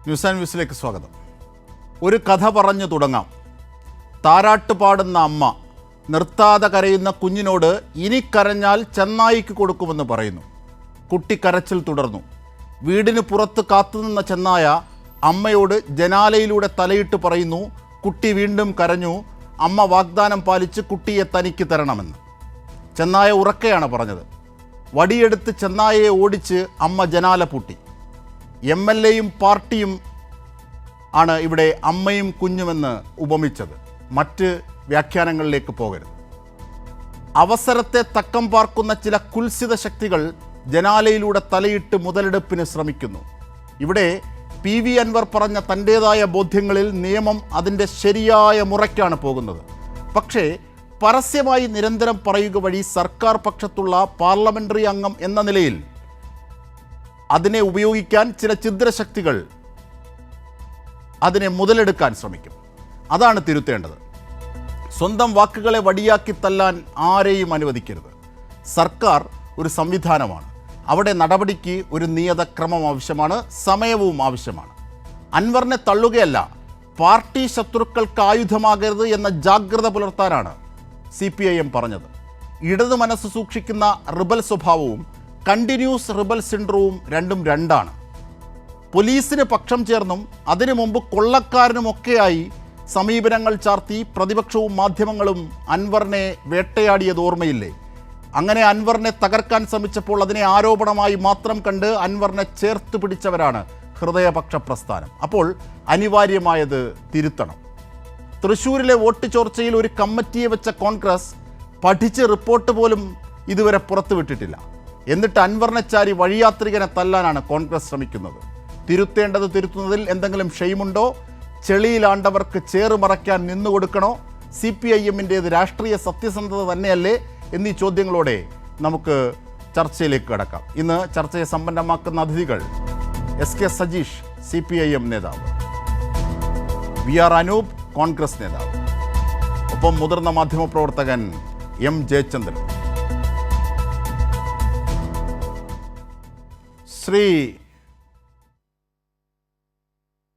News and വ്യൂസിലേക്ക് സ്വാഗതം. ഒരു കഥ പറഞ്ഞു തുടങ്ങാം. താരാട്ട് പാടുന്ന അമ്മ നിർത്താതെ കരയുന്ന കുഞ്ഞിനോട് ഇനി കരഞ്ഞാൽ ചെന്നായിക്ക് കൊടുക്കുമെന്ന് പറയുന്നു. കുട്ടി കരച്ചിൽ തുടർന്നു. വീടിന് പുറത്ത് കാത്തുനിന്ന ചെന്നായ അമ്മയോട് ജനാലയിലൂടെ തലയിട്ട് പറയുന്നു, കുട്ടി വീണ്ടും കരഞ്ഞു, അമ്മ വാഗ്ദാനം പാലിച്ച് കുട്ടിയെ തനിക്ക് തരണമെന്ന്. ചെന്നായ ഉറക്കെയാണ് പറഞ്ഞത്. വടിയെടുത്ത് ചെന്നായയെ ഓടിച്ച് അമ്മ ജനാല പൂട്ടി. MLAയും പാർട്ടിയും ആണ് ഇവിടെ അമ്മയും കുഞ്ഞുമെന്ന് ഉപമിച്ചത്. മറ്റ് വ്യാഖ്യാനങ്ങളിലേക്ക് പോകരുത്. അവസരത്തെ തക്കം പാർക്കുന്ന ചില കുൽസിത ശക്തികൾ ജനാലയിലൂടെ തലയിട്ട് മുതലെടുപ്പിന് ശ്രമിക്കുന്നു. ഇവിടെ PV അൻവർ പറഞ്ഞ തൻ്റേതായ ബോധ്യങ്ങളിൽ നിയമം അതിൻ്റെ ശരിയായ മുറയ്ക്കാണ് പോകുന്നത്. പക്ഷേ പരസ്യമായി നിരന്തരം പറയുക വഴി സർക്കാർ പക്ഷത്തുള്ള പാർലമെൻ്ററി അംഗം എന്ന നിലയിൽ അതിനെ ഉപയോഗിക്കാൻ ചില ഛിദ്രശക്തികൾ അതിനെ മുതലെടുക്കാൻ ശ്രമിക്കും. അതാണ് തിരുത്തേണ്ടത്. സ്വന്തം വാക്കുകളെ വടിയാക്കി തല്ലാൻ ആരെയും അനുവദിക്കരുത്. സർക്കാർ ഒരു സംവിധാനമാണ്. അവിടെ നടപടിക്ക് ഒരു നിയത ക്രമം ആവശ്യമാണ്, സമയവും ആവശ്യമാണ്. അൻവറിനെ തള്ളുകയല്ല, പാർട്ടി ശത്രുക്കൾക്ക് ആയുധമാകരുത് എന്ന ജാഗ്രത പുലർത്താനാണ് CPIM പറഞ്ഞത്. ഇടതു മനസ്സ് സൂക്ഷിക്കുന്ന റിബൽ സ്വഭാവവും കണ്ടിന്യൂസ് റിബൽ സിൻഡ്രോവും രണ്ടാണ്. പോലീസിന് പക്ഷം ചേർന്നും അതിനു മുമ്പ് കൊള്ളക്കാരനുമൊക്കെയായി സമീപനങ്ങൾ ചാർത്തി പ്രതിപക്ഷവും മാധ്യമങ്ങളും അൻവറിനെ വേട്ടയാടിയത് ഓർമ്മയില്ലേ? അങ്ങനെ അൻവറിനെ തകർക്കാൻ ശ്രമിച്ചപ്പോൾ അതിനെ ആരോപണമായി മാത്രം കണ്ട് അൻവറിനെ ചേർത്ത് പിടിച്ചവരാണ് ഹൃദയപക്ഷ പ്രസ്ഥാനം. അപ്പോൾ അനിവാര്യമായത് തിരുത്തണം. തൃശ്ശൂരിലെ വോട്ട് ചോർച്ചയിൽ ഒരു കമ്മിറ്റിയെ വെച്ച കോൺഗ്രസ് പഠിച്ച് റിപ്പോർട്ട് പോലും ഇതുവരെ പുറത്തുവിട്ടിട്ടില്ല. എന്നിട്ട് അൻവറിനെ ചാരി വഴിയാത്രികനെ തല്ലാനാണ് കോൺഗ്രസ് ശ്രമിക്കുന്നത്. തിരുത്തേണ്ടത് തിരുത്തുന്നതിൽ എന്തെങ്കിലും ഷെയ്മുണ്ടോ? ചെളിയിലാണ്ടവർക്ക് ചേറുമറയ്ക്കാൻ നിന്നുകൊടുക്കണോ? CPIMൻ്റേത് രാഷ്ട്രീയ സത്യസന്ധത തന്നെയല്ലേ എന്നീ ചോദ്യങ്ങളോടെ നമുക്ക് ചർച്ചയിലേക്ക് കടക്കാം. ഇന്ന് ചർച്ചയെ സമ്പന്നമാക്കുന്ന അതിഥികൾ: SK സജീഷ്, CPIM നേതാവ്; VR അനൂപ്, കോൺഗ്രസ് നേതാവ്; ഒപ്പം മുതിർന്ന മാധ്യമപ്രവർത്തകൻ M ജയചന്ദ്രൻ. ശ്രീ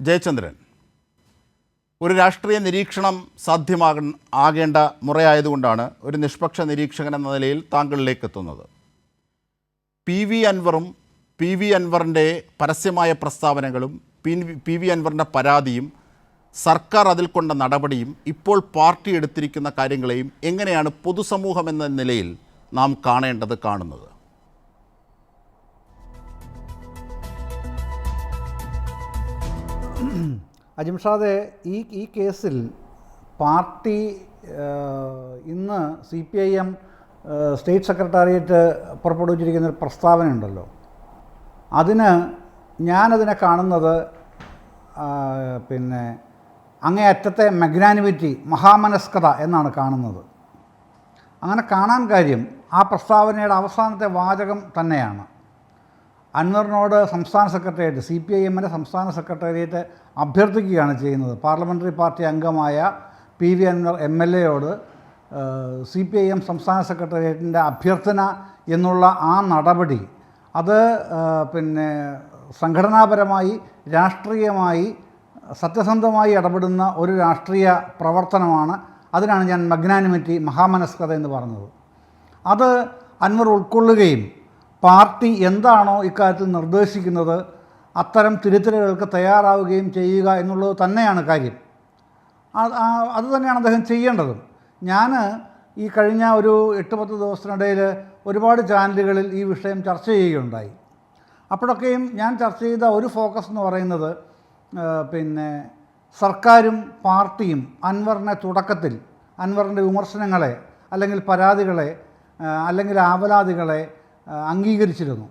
ജയചന്ദ്രൻ, ഒരു രാഷ്ട്രീയ നിരീക്ഷണം ആകേണ്ട മുറയായതുകൊണ്ടാണ് ഒരു നിഷ്പക്ഷ നിരീക്ഷകൻ എന്ന നിലയിൽ താങ്കളിലേക്ക് എത്തുന്നത്. PV അൻവറും PV അൻവറിൻ്റെ പരസ്യമായ പ്രസ്താവനകളും PV അൻവറിൻ്റെ പരാതിയും സർക്കാർ അതിൽ കൊണ്ട നടപടിയും ഇപ്പോൾ പാർട്ടി എടുത്തിരിക്കുന്ന കാര്യങ്ങളെയും എങ്ങനെയാണ് പൊതുസമൂഹം എന്ന നിലയിൽ നാം കാണുന്നത്? അജിംഷാദെ, ഈ കേസിൽ പാർട്ടി ഇന്ന് CPIM സ്റ്റേറ്റ് സെക്രട്ടേറിയറ്റ് പുറപ്പെടുവിച്ചിരിക്കുന്ന ഒരു പ്രസ്താവനയുണ്ടല്ലോ, ഞാനതിനെ കാണുന്നത് അങ്ങേയറ്റത്തെ മഗ്നാനിമിറ്റി, മഹാമനസ്കത എന്നാണ് കാണുന്നത്. അങ്ങനെ കാണാൻ കാര്യം ആ പ്രസ്താവനയുടെ അവസാനത്തെ വാചകം തന്നെയാണ്. അൻവറിനോട് സംസ്ഥാന സെക്രട്ടേറിയറ്റ്, CPIMൻ്റെ സംസ്ഥാന സെക്രട്ടേറിയറ്റ് അഭ്യർത്ഥിക്കുകയാണ് ചെയ്യുന്നത്. പാർലമെൻ്ററി പാർട്ടി അംഗമായ PV അൻവർ MLAയോട് CPIM സംസ്ഥാന സെക്രട്ടേറിയറ്റിൻ്റെ അഭ്യർത്ഥന എന്നുള്ള ആ നടപടി അത് സംഘടനാപരമായി രാഷ്ട്രീയമായി സത്യസന്ധമായി ഇടപെടുന്ന ഒരു രാഷ്ട്രീയ പ്രവർത്തനമാണ്. അതിനാണ് ഞാൻ മഗ്നാനിമിറ്റി, മഹാമനസ്കത എന്ന് പറഞ്ഞത്. അത് അൻവർ ഉൾക്കൊള്ളുകയും പാർട്ടി എന്താണോ ഇക്കാര്യത്തിൽ നിർദ്ദേശിക്കുന്നത് അത്തരം തിരുത്തലുകൾക്ക് തയ്യാറാവുകയും ചെയ്യുക എന്നുള്ളത് തന്നെയാണ് കാര്യം. അത് തന്നെയാണ് അദ്ദേഹം ചെയ്യേണ്ടതും. ഞാൻ ഈ കഴിഞ്ഞ ഒരു 8-10 ദിവസത്തിനിടയിൽ ഒരുപാട് ചാനലുകളിൽ ഈ വിഷയം ചർച്ച ചെയ്യുകയുണ്ടായി. അപ്പോഴൊക്കെയും ഞാൻ ചർച്ച ചെയ്ത ഒരു ഫോക്കസ് എന്ന് പറയുന്നത് സർക്കാരും പാർട്ടിയും അൻവറിനെ തുടക്കത്തിൽ അൻവറിൻ്റെ വിമർശനങ്ങളെ അല്ലെങ്കിൽ പരാതികളെ അല്ലെങ്കിൽ ആവലാതികളെ അംഗീകരിച്ചിരുന്നു.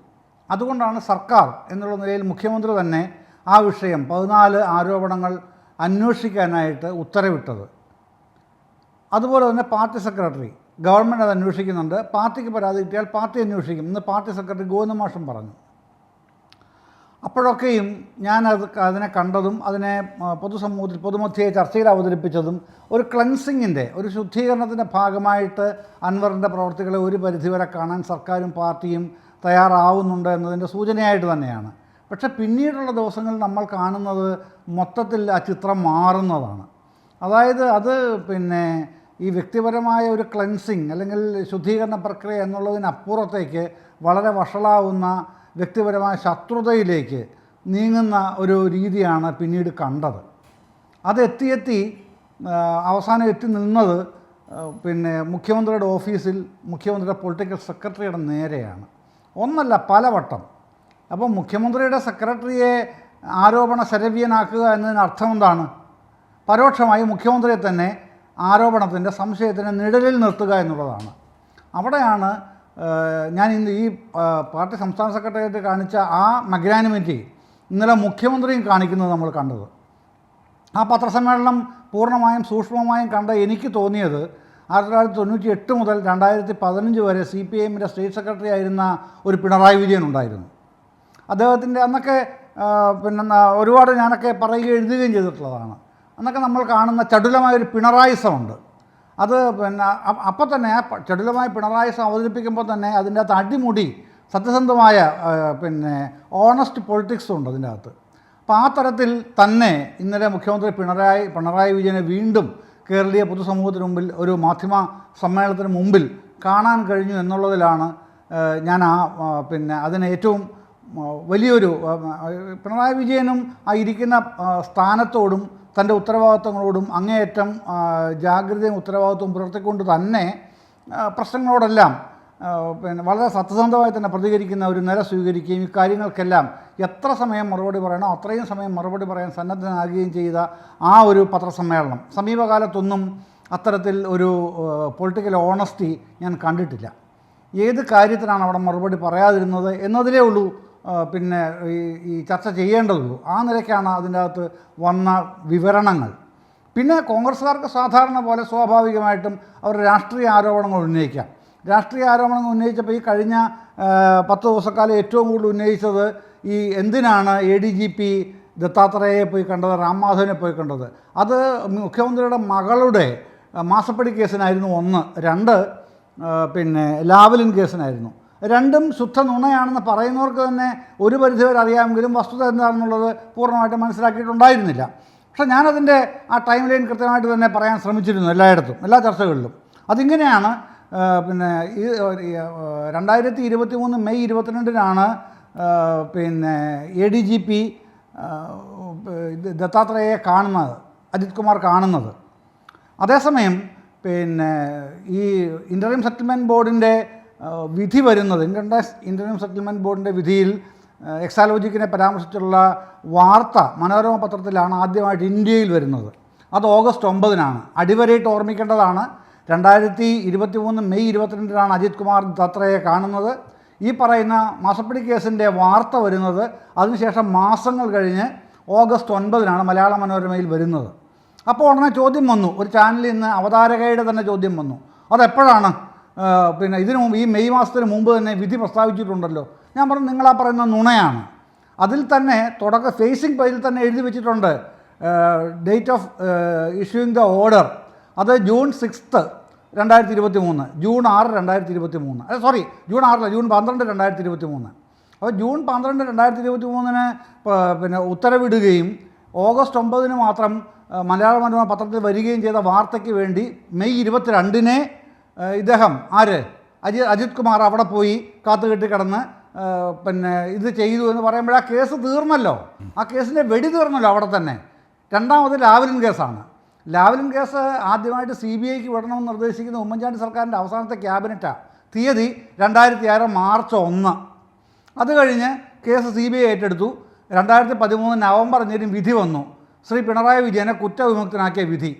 അതുകൊണ്ടാണ് സർക്കാർ എന്നുള്ള നിലയിൽ മുഖ്യമന്ത്രി തന്നെ ആ വിഷയം 14 ആരോപണങ്ങൾ അന്വേഷിക്കാനായിട്ട് ഉത്തരവിട്ടത്. അതുപോലെ തന്നെ പാർട്ടി സെക്രട്ടറി, ഗവൺമെൻറ് അത് അന്വേഷിക്കുന്നുണ്ട്, പാർട്ടിക്ക് പരാതി കിട്ടിയാൽ പാർട്ടി അന്വേഷിക്കും എന്ന് പാർട്ടി സെക്രട്ടറി ഗോവിന്ദമാഷും പറഞ്ഞു. അപ്പോഴൊക്കെയും ഞാൻ അതിനെ കണ്ടതും അതിനെ പൊതുസമൂഹത്തിൽ പൊതുമധ്യയെ ചർച്ചയിൽ അവതരിപ്പിച്ചതും ഒരു ക്ലൻസിങ്ങിൻ്റെ ഒരു ശുദ്ധീകരണത്തിൻ്റെ ഭാഗമായിട്ട് അൻവറിൻ്റെ പ്രവർത്തികളെ ഒരു പരിധിവരെ കാണാൻ സർക്കാരും പാർട്ടിയും തയ്യാറാവുന്നുണ്ട് എന്നതിൻ്റെ സൂചനയായിട്ട് തന്നെയാണ്. പക്ഷേ പിന്നീടുള്ള ദിവസങ്ങളിൽ നമ്മൾ കാണുന്നത് മൊത്തത്തിൽ ആ ചിത്രം മാറുന്നതാണ്. അതായത് അത് പിന്നെ ഈ വ്യക്തിപരമായ ഒരു ക്ലൻസിങ് അല്ലെങ്കിൽ ശുദ്ധീകരണ പ്രക്രിയ എന്നുള്ളതിനപ്പുറത്തേക്ക് വളരെ വഷളാവുന്ന വ്യക്തിപരമായ ശത്രുതയിലേക്ക് നീങ്ങുന്ന ഒരു രീതിയാണ് പിന്നീട് കണ്ടത്. അത് എത്തി അവസാനം എത്തി നിന്നത് പിന്നെ മുഖ്യമന്ത്രിയുടെ ഓഫീസിൽ മുഖ്യമന്ത്രിയുടെ പൊളിറ്റിക്കൽ സെക്രട്ടറിയുടെ നേരെയാണ്. ഒന്നല്ല പലവട്ടം. അപ്പോൾ മുഖ്യമന്ത്രിയുടെ സെക്രട്ടറിയെ ആരോപണ ശരവ്യനാക്കുക എന്നതിന് അർത്ഥം എന്താണ്? പരോക്ഷമായി മുഖ്യമന്ത്രിയെ തന്നെ ആരോപണത്തിൻ്റെ സംശയത്തിൻ്റെ നിഴലിൽ നിർത്തുക എന്നുള്ളതാണ്. അവിടെയാണ് ഞാൻ ഇന്ന് ഈ പാർട്ടി സംസ്ഥാന സെക്രട്ടറിയേറ്റ് കാണിച്ച ആ മഗ്നാനിമിറ്റി ഇന്നലെ മുഖ്യമന്ത്രിയും കാണിക്കുന്നത് നമ്മൾ കണ്ടത്. ആ പത്രസമ്മേളനം പൂർണ്ണമായും സൂക്ഷ്മമായും കണ്ട എനിക്ക് തോന്നിയത് 1998 മുതൽ 2015 വരെ CPIMൻ്റെ സ്റ്റേറ്റ് സെക്രട്ടറി ആയിരുന്ന ഒരു പിണറായി വിജയൻ ഉണ്ടായിരുന്നു. അദ്ദേഹത്തിൻ്റെ അന്നൊക്കെ പിന്നെ ഒരുപാട് ഞാനൊക്കെ പറയുകയും എഴുതുകയും ചെയ്തിട്ടുള്ളതാണ്. അന്നൊക്കെ നമ്മൾ കാണുന്ന ചടുലമായൊരു പിണറായിസമുണ്ട്. അത് പിന്നെ അപ്പം തന്നെ ആ ചടുലമായ പിണറായിസം അവതരിപ്പിക്കുമ്പോൾ തന്നെ അതിൻ്റെ അകത്ത് അടിമുടി സത്യസന്ധമായ പിന്നെ ഓണസ്റ്റ് പൊളിറ്റിക്സ് ഉണ്ട് അതിൻ്റെ അകത്ത്. അപ്പോൾ ആ തരത്തിൽ തന്നെ ഇന്നലെ മുഖ്യമന്ത്രി പിണറായി വിജയനെ വീണ്ടും കേരളീയ പൊതുസമൂഹത്തിന് മുമ്പിൽ ഒരു മാധ്യമ സമ്മേളനത്തിന് മുമ്പിൽ കാണാൻ കഴിഞ്ഞു എന്നുള്ളതിലാണ് ഞാൻ പിന്നെ അതിന് ഏറ്റവും വലിയൊരു പിണറായി വിജയനും ആ ഇരിക്കുന്ന സ്ഥാനത്തോടും തൻ്റെ ഉത്തരവാദിത്വങ്ങളോടും അങ്ങേയറ്റം ജാഗ്രതയും ഉത്തരവാദിത്വവും പുലർത്തിക്കൊണ്ട് തന്നെ പ്രശ്നങ്ങളോടെല്ലാം പിന്നെ വളരെ സത്യസന്ധമായി തന്നെ പ്രതികരിക്കുന്ന ഒരു നില സ്വീകരിക്കുകയും ഇക്കാര്യങ്ങൾക്കെല്ലാം എത്ര സമയം മറുപടി പറയണോ അത്രയും സമയം മറുപടി പറയാൻ സന്നദ്ധനാകുകയും ചെയ്ത ആ ഒരു പത്രസമ്മേളനം സമീപകാലത്തൊന്നും അത്തരത്തിൽ ഒരു പൊളിറ്റിക്കൽ ഓണസ്റ്റി ഞാൻ കണ്ടിട്ടില്ല. ഏത് കാര്യത്തിനാണ് അവിടെ മറുപടി പറയാതിരുന്നത് എന്നതിലേ ഉള്ളൂ പിന്നെ ഈ ചർച്ച ചെയ്യേണ്ടതുള്ളൂ. ആ നിലയ്ക്കാണ് അതിൻ്റെ അകത്ത് വന്ന വിവരണങ്ങൾ. പിന്നെ കോൺഗ്രസ്സുകാർക്ക് സാധാരണ പോലെ സ്വാഭാവികമായിട്ടും അവരുടെ രാഷ്ട്രീയ ആരോപണങ്ങൾ ഉന്നയിക്കാം. രാഷ്ട്രീയ ആരോപണങ്ങൾ ഉന്നയിച്ചപ്പോൾ ഈ കഴിഞ്ഞ 10 ദിവസക്കാലം ഏറ്റവും കൂടുതൽ ഉന്നയിച്ചത് ഈ എന്തിനാണ് ADGP ദത്താത്രേയയെ പോയി കണ്ടത്, റാംമാധവനെ പോയി കണ്ടത്. അത് മുഖ്യമന്ത്രിയുടെ മകളുടെ മാസപ്പടി കേസിനായിരുന്നു ഒന്ന്, 2 പിന്നെ ലാവലിൻ കേസിനായിരുന്നു. രണ്ടും ശുദ്ധ നുണയാണെന്ന് പറയുന്നവർക്ക് തന്നെ ഒരു പരിധിവരെ അറിയാമെങ്കിലും വസ്തുത എന്താണെന്നുള്ളത് പൂർണ്ണമായിട്ട് മനസ്സിലാക്കിയിട്ടുണ്ടായിരുന്നില്ല. പക്ഷേ ഞാനതിൻ്റെ ആ ടൈം ലൈൻ കൃത്യമായിട്ട് തന്നെ പറയാൻ ശ്രമിച്ചിരുന്നു എല്ലായിടത്തും, എല്ലാ ചർച്ചകളിലും. അതിങ്ങനെയാണ്. പിന്നെ ഈ 2023 മെയ് 22-നാണ് പിന്നെ ADGP ദത്താത്രേയയെ കാണുന്നത്, അജിത് കുമാർ കാണുന്നത്. അതേസമയം പിന്നെ ഈ ഇൻ്ററിം സെറ്റിൽമെൻറ്റ് ബോർഡിൻ്റെ വിധി വരുന്നത്, ഇൻ്ററിം സെറ്റിൽമെൻറ്റ് ബോർഡിൻ്റെ വിധിയിൽ എക്സാലോജിക്കിനെ പരാമർശിച്ചുള്ള വാർത്ത മനോരമ പത്രത്തിലാണ് ആദ്യമായിട്ട് ഇന്ത്യയിൽ വരുന്നത്. അത് ഓഗസ്റ്റ് 9-നാണ്. അടിവരയിട്ട് ഓർമ്മിക്കേണ്ടതാണ്. 2023 മെയ് 22-നാണ് അജിത് കുമാർ ദത്താത്രേയയെ കാണുന്നത്. ഈ പറയുന്ന മാസപ്പടി കേസിൻ്റെ വാർത്ത വരുന്നത് അതിനുശേഷം മാസങ്ങൾ കഴിഞ്ഞ് ഓഗസ്റ്റ് 9-നാണ് മലയാള മനോരമയിൽ വരുന്നത്. അപ്പോൾ ഉടനെ ചോദ്യം വന്നു, ഒരു ചാനലിൽ നിന്ന് അവതാരകയുടെ തന്നെ ചോദ്യം വന്നു, അതെപ്പോഴാണ് പിന്നെ ഇതിനു മുമ്പ് ഈ മെയ് മാസത്തിന് മുമ്പ് തന്നെ വിധി പ്രസ്താവിച്ചിട്ടുണ്ടല്ലോ. ഞാൻ പറഞ്ഞു നിങ്ങളാ പറയുന്ന നുണയാണ്. അതിൽ തന്നെ ഫേസിംഗ് പേജിൽ തന്നെ എഴുതി വെച്ചിട്ടുണ്ട് date of issuing the order. അത് June 6, 2023, June 6, 2023. Sorry, June 6 June 12, 2023. അപ്പോൾ ജൂൺ 12, 2023 പിന്നെ ഉത്തരവിടുകയും ഓഗസ്റ്റ് 9 മാത്രം മലയാള മനോരമ പത്രത്തിൽ വരികയും ചെയ്ത വാർത്തയ്ക്ക് വേണ്ടി മെയ് 22 ഇദ്ദേഹം അജിത് കുമാർ അവിടെ പോയി കാത്തുകെട്ടി കിടന്ന് പിന്നെ ഇത് ചെയ്തു എന്ന് പറയുമ്പോൾ ആ കേസ് തീർന്നല്ലോ. ആ കേസിൻ്റെ വെടി തീർന്നല്ലോ അവിടെ തന്നെ. രണ്ടാമത് ലാവലിൻ കേസാണ്. ലാവലിൻ കേസ് ആദ്യമായിട്ട് CBIക്ക് വിടണമെന്ന് നിർദ്ദേശിക്കുന്ന ഉമ്മൻചാണ്ടി സർക്കാരിൻ്റെ അവസാനത്തെ ക്യാബിനറ്റാണ്. തീയതി 2006 മാർച്ച് 1. അത് കഴിഞ്ഞ് കേസ് CBI ഏറ്റെടുത്തു. 2013 നവംബർ 5 വിധി വന്നു. ശ്രീ പിണറായി വിജയനെ കുറ്റവിമുക്തനാക്കിയ വിധി.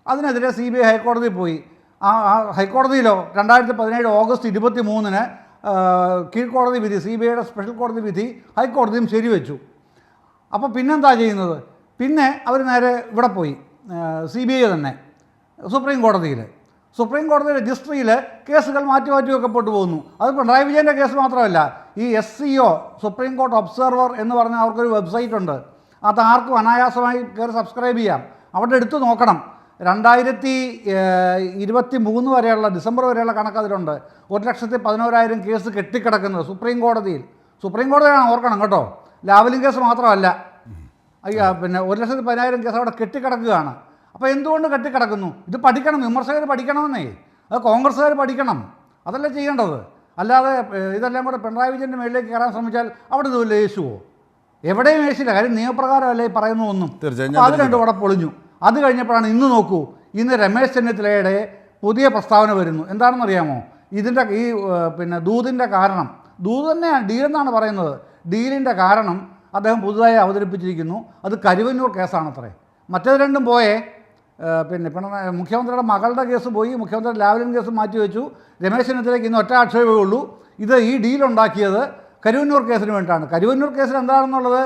അതിനെതിരെ CBI ഹൈക്കോടതിയിൽ പോയി. ആ ഹൈക്കോടതിയിലോ 2017 ഓഗസ്റ്റ് 23 കീഴ്ക്കോടതി വിധി, CBIയുടെ സ്പെഷ്യൽ കോടതി വിധി ഹൈക്കോടതിയും ശരിവെച്ചു. അപ്പോൾ പിന്നെന്താ ചെയ്യുന്നത്? പിന്നെ അവർ നേരെ ഇവിടെ പോയി, CBI തന്നെ സുപ്രീം കോടതിയിൽ. സുപ്രീം കോടതി രജിസ്ട്രിയിൽ കേസുകൾ മാറ്റി വെക്കപ്പെട്ടു പോകുന്നു. അത് പിണറായി വിജയൻ്റെ കേസ് മാത്രമല്ല, ഈ SCO സുപ്രീം കോർട്ട് ഒബ്സർവർ എന്ന് പറഞ്ഞ അവർക്കൊരു വെബ്സൈറ്റ് ഉണ്ട്. അത് ആർക്കും അനായാസമായി കയറി സബ്സ്ക്രൈബ് ചെയ്യാം. അവിടെ എടുത്തു നോക്കണം. 2023 വരെയുള്ള ഡിസംബർ വരെയുള്ള കണക്ക് അതിലുണ്ട്. 1,11,000 കേസ് കെട്ടിക്കിടക്കുന്നത് സുപ്രീം കോടതിയിൽ. സുപ്രീം കോടതിയാണ്, ഓർക്കണം കേട്ടോ, ലാവലിംഗ് കേസ് മാത്രമല്ല. പിന്നെ 1,10,000 കേസ് അവിടെ കെട്ടിക്കിടക്കുകയാണ്. അപ്പോൾ എന്തുകൊണ്ട് കെട്ടിക്കിടക്കുന്നു? ഇത് പഠിക്കണം, വിമർശകർ പഠിക്കണമെന്നേ. അത് കോൺഗ്രസ്സുകാർ പഠിക്കണം, അതല്ലേ ചെയ്യേണ്ടത്. അല്ലാതെ ഇതെല്ലാം കൂടെ പിണറായി വിജയൻ്റെ മേളിലേക്ക് കയറാൻ ശ്രമിച്ചാൽ അവിടെ ഇതുപോലെ യേശുവോ? എവിടെയും യേശില്ല. കാര്യം നിയമപ്രകാരമല്ലേ ഈ പറയുന്ന ഒന്നും. അത് രണ്ടും കൂടെ പൊളിഞ്ഞു. അത് കഴിഞ്ഞപ്പോഴാണ് ഇന്ന് നോക്കൂ, ഇന്ന് രമേശ് ചെന്നിത്തലയുടെ പുതിയ പ്രസ്താവന വരുന്നു. എന്താണെന്നറിയാമോ? ഇതിൻ്റെ ഈ പിന്നെ ദൂതിൻ്റെ കാരണം, ദൂത് തന്നെയാണ്, ഡീലെന്നാണ് പറയുന്നത്. ഡീലിൻ്റെ കാരണം അദ്ദേഹം പുതുതായി അവതരിപ്പിച്ചിരിക്കുന്നു. അത് കരുവന്നൂർ കേസാണത്രേ. മറ്റേത് രണ്ടും പോയേ. പിന്നെ മുഖ്യമന്ത്രിയുടെ മകളുടെ കേസ് പോയി, മുഖ്യമന്ത്രിയുടെ ലാവലിൻ കേസ് മാറ്റിവെച്ചു. രമേശ് ചെന്നിത്തലയ്ക്ക് ഇന്ന് ഒറ്റ ആക്ഷേപമേ ഉള്ളൂ, ഇത് ഈ ഡീലുണ്ടാക്കിയത് കരുവന്നൂർ കേസിന് വേണ്ടിയിട്ടാണ്. കരുവന്നൂർ കേസിൽ എന്താണെന്നുള്ളത്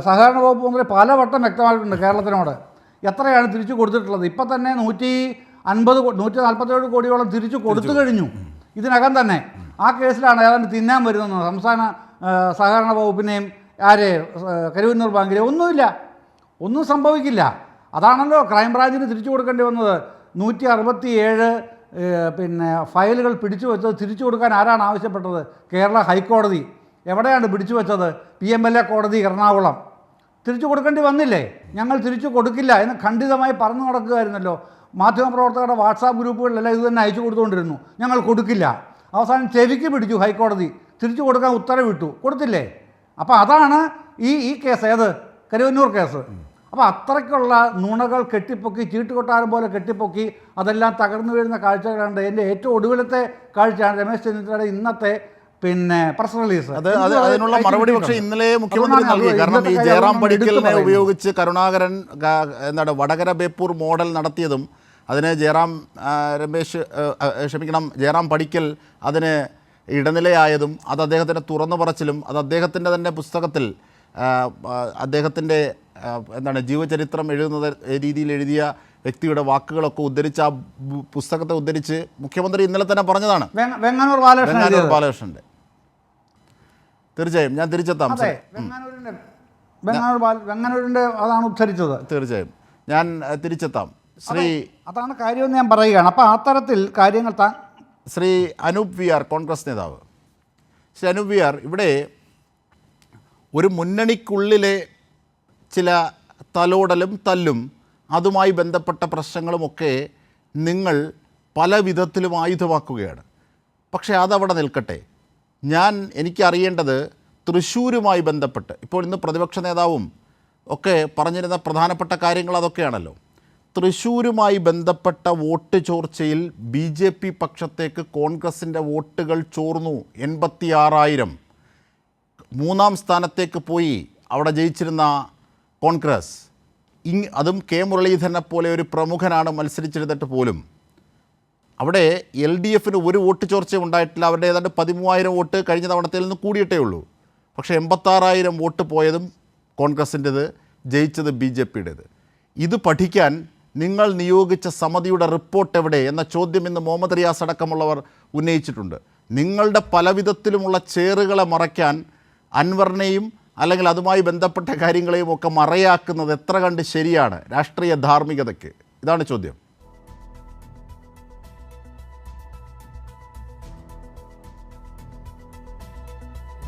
സഹകരണ വകുപ്പ് മന്ത്രി പലവട്ടം വ്യക്തമായിട്ടുണ്ട് കേരളത്തിനോട്. എത്രയാണ് തിരിച്ചു കൊടുത്തിട്ടുള്ളത്? ഇപ്പം തന്നെ 147 കോടിയോളം തിരിച്ചു കൊടുത്തു കഴിഞ്ഞു ഇതിനകം തന്നെ. ആ കേസിലാണ് ഏതാണ്ട് തിന്നാൻ വരുന്നത് സംസ്ഥാന സഹകരണ വകുപ്പിനെയും കരുവന്നൂർ ബാങ്കിലെ. ഒന്നും സംഭവിക്കില്ല. അതാണല്ലോ ക്രൈംബ്രാഞ്ചിന് തിരിച്ചു കൊടുക്കേണ്ടി വന്നത്. 167 പിന്നെ ഫയലുകൾ പിടിച്ചു വെച്ചത് തിരിച്ചു കൊടുക്കാൻ ആരാണ് ആവശ്യപ്പെട്ടത്? കേരള ഹൈക്കോടതി. എവിടെയാണ് പിടിച്ചു വെച്ചത്? PMLA കോടതി എറണാകുളം. തിരിച്ചു കൊടുക്കേണ്ടി വന്നില്ലേ? ഞങ്ങൾ തിരിച്ചു കൊടുക്കില്ല എന്ന് ഖണ്ഡിതമായി പറഞ്ഞു നടക്കുകയായിരുന്നല്ലോ. മാധ്യമപ്രവർത്തകരുടെ വാട്സാപ്പ് ഗ്രൂപ്പുകളിലെല്ലാം ഇത് തന്നെ അയച്ചു കൊടുത്തുകൊണ്ടിരുന്നു, ഞങ്ങൾ കൊടുക്കില്ല. അവസാനം ചെവിക്ക് പിടിച്ചു ഹൈക്കോടതി, തിരിച്ചു കൊടുക്കാൻ ഉത്തരവിട്ടു, കൊടുത്തില്ലേ? അപ്പോൾ അതാണ് ഈ കേസ്. ഏത്? കരുവന്നൂർ കേസ്. അപ്പോൾ അത്രയ്ക്കുള്ള നുണകൾ കെട്ടിപ്പൊക്കി, ചീട്ടുകൊട്ടാരം പോലെ കെട്ടിപ്പൊക്കി അതെല്ലാം തകർന്നു വീഴുന്ന കാഴ്ചകളുണ്ട്. എൻ്റെ ഏറ്റവും ഒടുവിലത്തെ കാഴ്ചയാണ് രമേശ് ചെന്നിത്തലയുടെ ഇന്നത്തെ പിന്നെ പ്രസ് റിലീസ്. അതിനുള്ള മറുപടി പക്ഷേ ഇന്നലെ മുഖ്യമന്ത്രി നൽകി. കാരണം ഈ ജയറാം പടിക്കലിനെ ഉപയോഗിച്ച് കരുണാകരൻ വടകര ബേപ്പൂർ മോഡൽ നടത്തിയതും അതിന് ജയറാം പടിക്കൽ അതിന് ഇടനിലയായതും അത് അദ്ദേഹത്തിൻ്റെ തുറന്നു പറച്ചിലും അത് അദ്ദേഹത്തിൻ്റെ തന്നെ പുസ്തകത്തിൽ അദ്ദേഹത്തിൻ്റെ ജീവചരിത്രം എഴുതുന്ന രീതിയിൽ എഴുതിയ വ്യക്തിയുടെ വാക്കുകളൊക്കെ ഉദ്ധരിച്ച് ആ പുസ്തകത്തെ ഉദ്ധരിച്ച് മുഖ്യമന്ത്രി ഇന്നലെ തന്നെ പറഞ്ഞതാണ്. വെങ്ങാനൂർ ബാലകൃഷ്ണൻ്റെ. തീർച്ചയായും ഞാൻ തിരിച്ചെത്താം. വെങ്ങാനൂരിൻ്റെ അതാണ് ഉദ്ധരിച്ചത്. തീർച്ചയായും ഞാൻ തിരിച്ചെത്താം. അതാണ് കാര്യമെന്ന് ഞാൻ പറയുകയാണ്. അപ്പോൾ ആ തരത്തിൽ കാര്യങ്ങൾ ശ്രീ അനൂപ് VR കോൺഗ്രസ് നേതാവ്. ശ്രീ അനൂപ് VR, ഇവിടെ ഒരു മുന്നണിക്കുള്ളിലെ ചില തലോടലും തല്ലും അതുമായി ബന്ധപ്പെട്ട പ്രശ്നങ്ങളുമൊക്കെ നിങ്ങൾ പല വിധത്തിലും ആയുധമാക്കുകയാണ്. പക്ഷേ അതവിടെ നിൽക്കട്ടെ. എനിക്കറിയേണ്ടത് തൃശ്ശൂരുമായി ബന്ധപ്പെട്ട് ഇപ്പോൾ ഇന്ന് പ്രതിപക്ഷ നേതാവും ഒക്കെ പറഞ്ഞിരുന്ന പ്രധാനപ്പെട്ട കാര്യങ്ങൾ അതൊക്കെയാണല്ലോ. തൃശ്ശൂരുമായി ബന്ധപ്പെട്ട വോട്ട് ചോർച്ചയിൽ BJP പക്ഷത്തേക്ക് കോൺഗ്രസിൻ്റെ വോട്ടുകൾ ചോർന്നു. 86,000. 3-ാം സ്ഥാനത്തേക്ക് പോയി അവിടെ ജയിച്ചിരുന്ന കോൺഗ്രസ്. അതും K മുരളീധരനെ പോലെ ഒരു പ്രമുഖനാണ് മത്സരിച്ചിരുന്നിട്ട് പോലും അവിടെ LDFന് ഒരു വോട്ട് ചോർച്ച ഉണ്ടായിട്ടില്ല. അവരുടെ ഏതാണ്ട് 13,000 വോട്ട് കഴിഞ്ഞ തവണത്തിൽ നിന്ന് കൂടിയിട്ടേ ഉള്ളൂ. പക്ഷേ 86,000 വോട്ട് പോയതും കോൺഗ്രസിൻ്റേത്, ജയിച്ചത് BJPയുടേത്. ഇത് പഠിക്കാൻ നിങ്ങൾ നിയോഗിച്ച സമിതിയുടെ റിപ്പോർട്ട് എവിടെ എന്ന ചോദ്യം ഇന്ന് മുഹമ്മദ് റിയാസ് അടക്കമുള്ളവർ ഉന്നയിച്ചിട്ടുണ്ട്. നിങ്ങളുടെ പലവിധത്തിലുമുള്ള ചേറുകളെ മറയ്ക്കാൻ അൻവറിനെയും അല്ലെങ്കിൽ അതുമായി ബന്ധപ്പെട്ട കാര്യങ്ങളെയും ഒക്കെ മറയാക്കുന്നത് എത്ര കണ്ട് ശരിയാണ് രാഷ്ട്രീയ ധാർമ്മികതയ്ക്ക്? ഇതാണ് ചോദ്യം.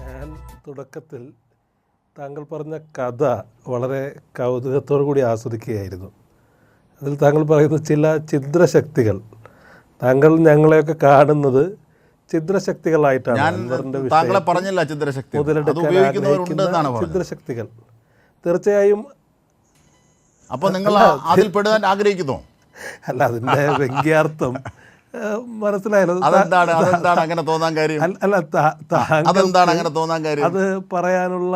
ഞാൻ തുടക്കത്തിൽ താങ്കൾ പറഞ്ഞ കഥ വളരെ കൗതുകത്തോടു കൂടി ആസ്വദിക്കുകയായിരുന്നു. അതിൽ താങ്കൾ പറയുന്ന ചില ഛിദ്രശക്തികൾ, താങ്കൾ ഞങ്ങളെയൊക്കെ കാണുന്നത് ഛിദ്രശക്തികളായിട്ടാണ്. താങ്കളെ പറഞ്ഞില്ല ഛിദ്രശക്തികൾ തീർച്ചയായും. അപ്പോൾ നിങ്ങൾ അതിൽ പെടാൻ ആഗ്രഹിക്കുന്നു? അല്ല, അതിൻ്റെ വ്യംഗ്യാർത്ഥം മനസ്സിലായല്ലോ. അതെന്താണ് അങ്ങനെ തോന്നാൻ കാര്യം? അത് പറയാനുള്ള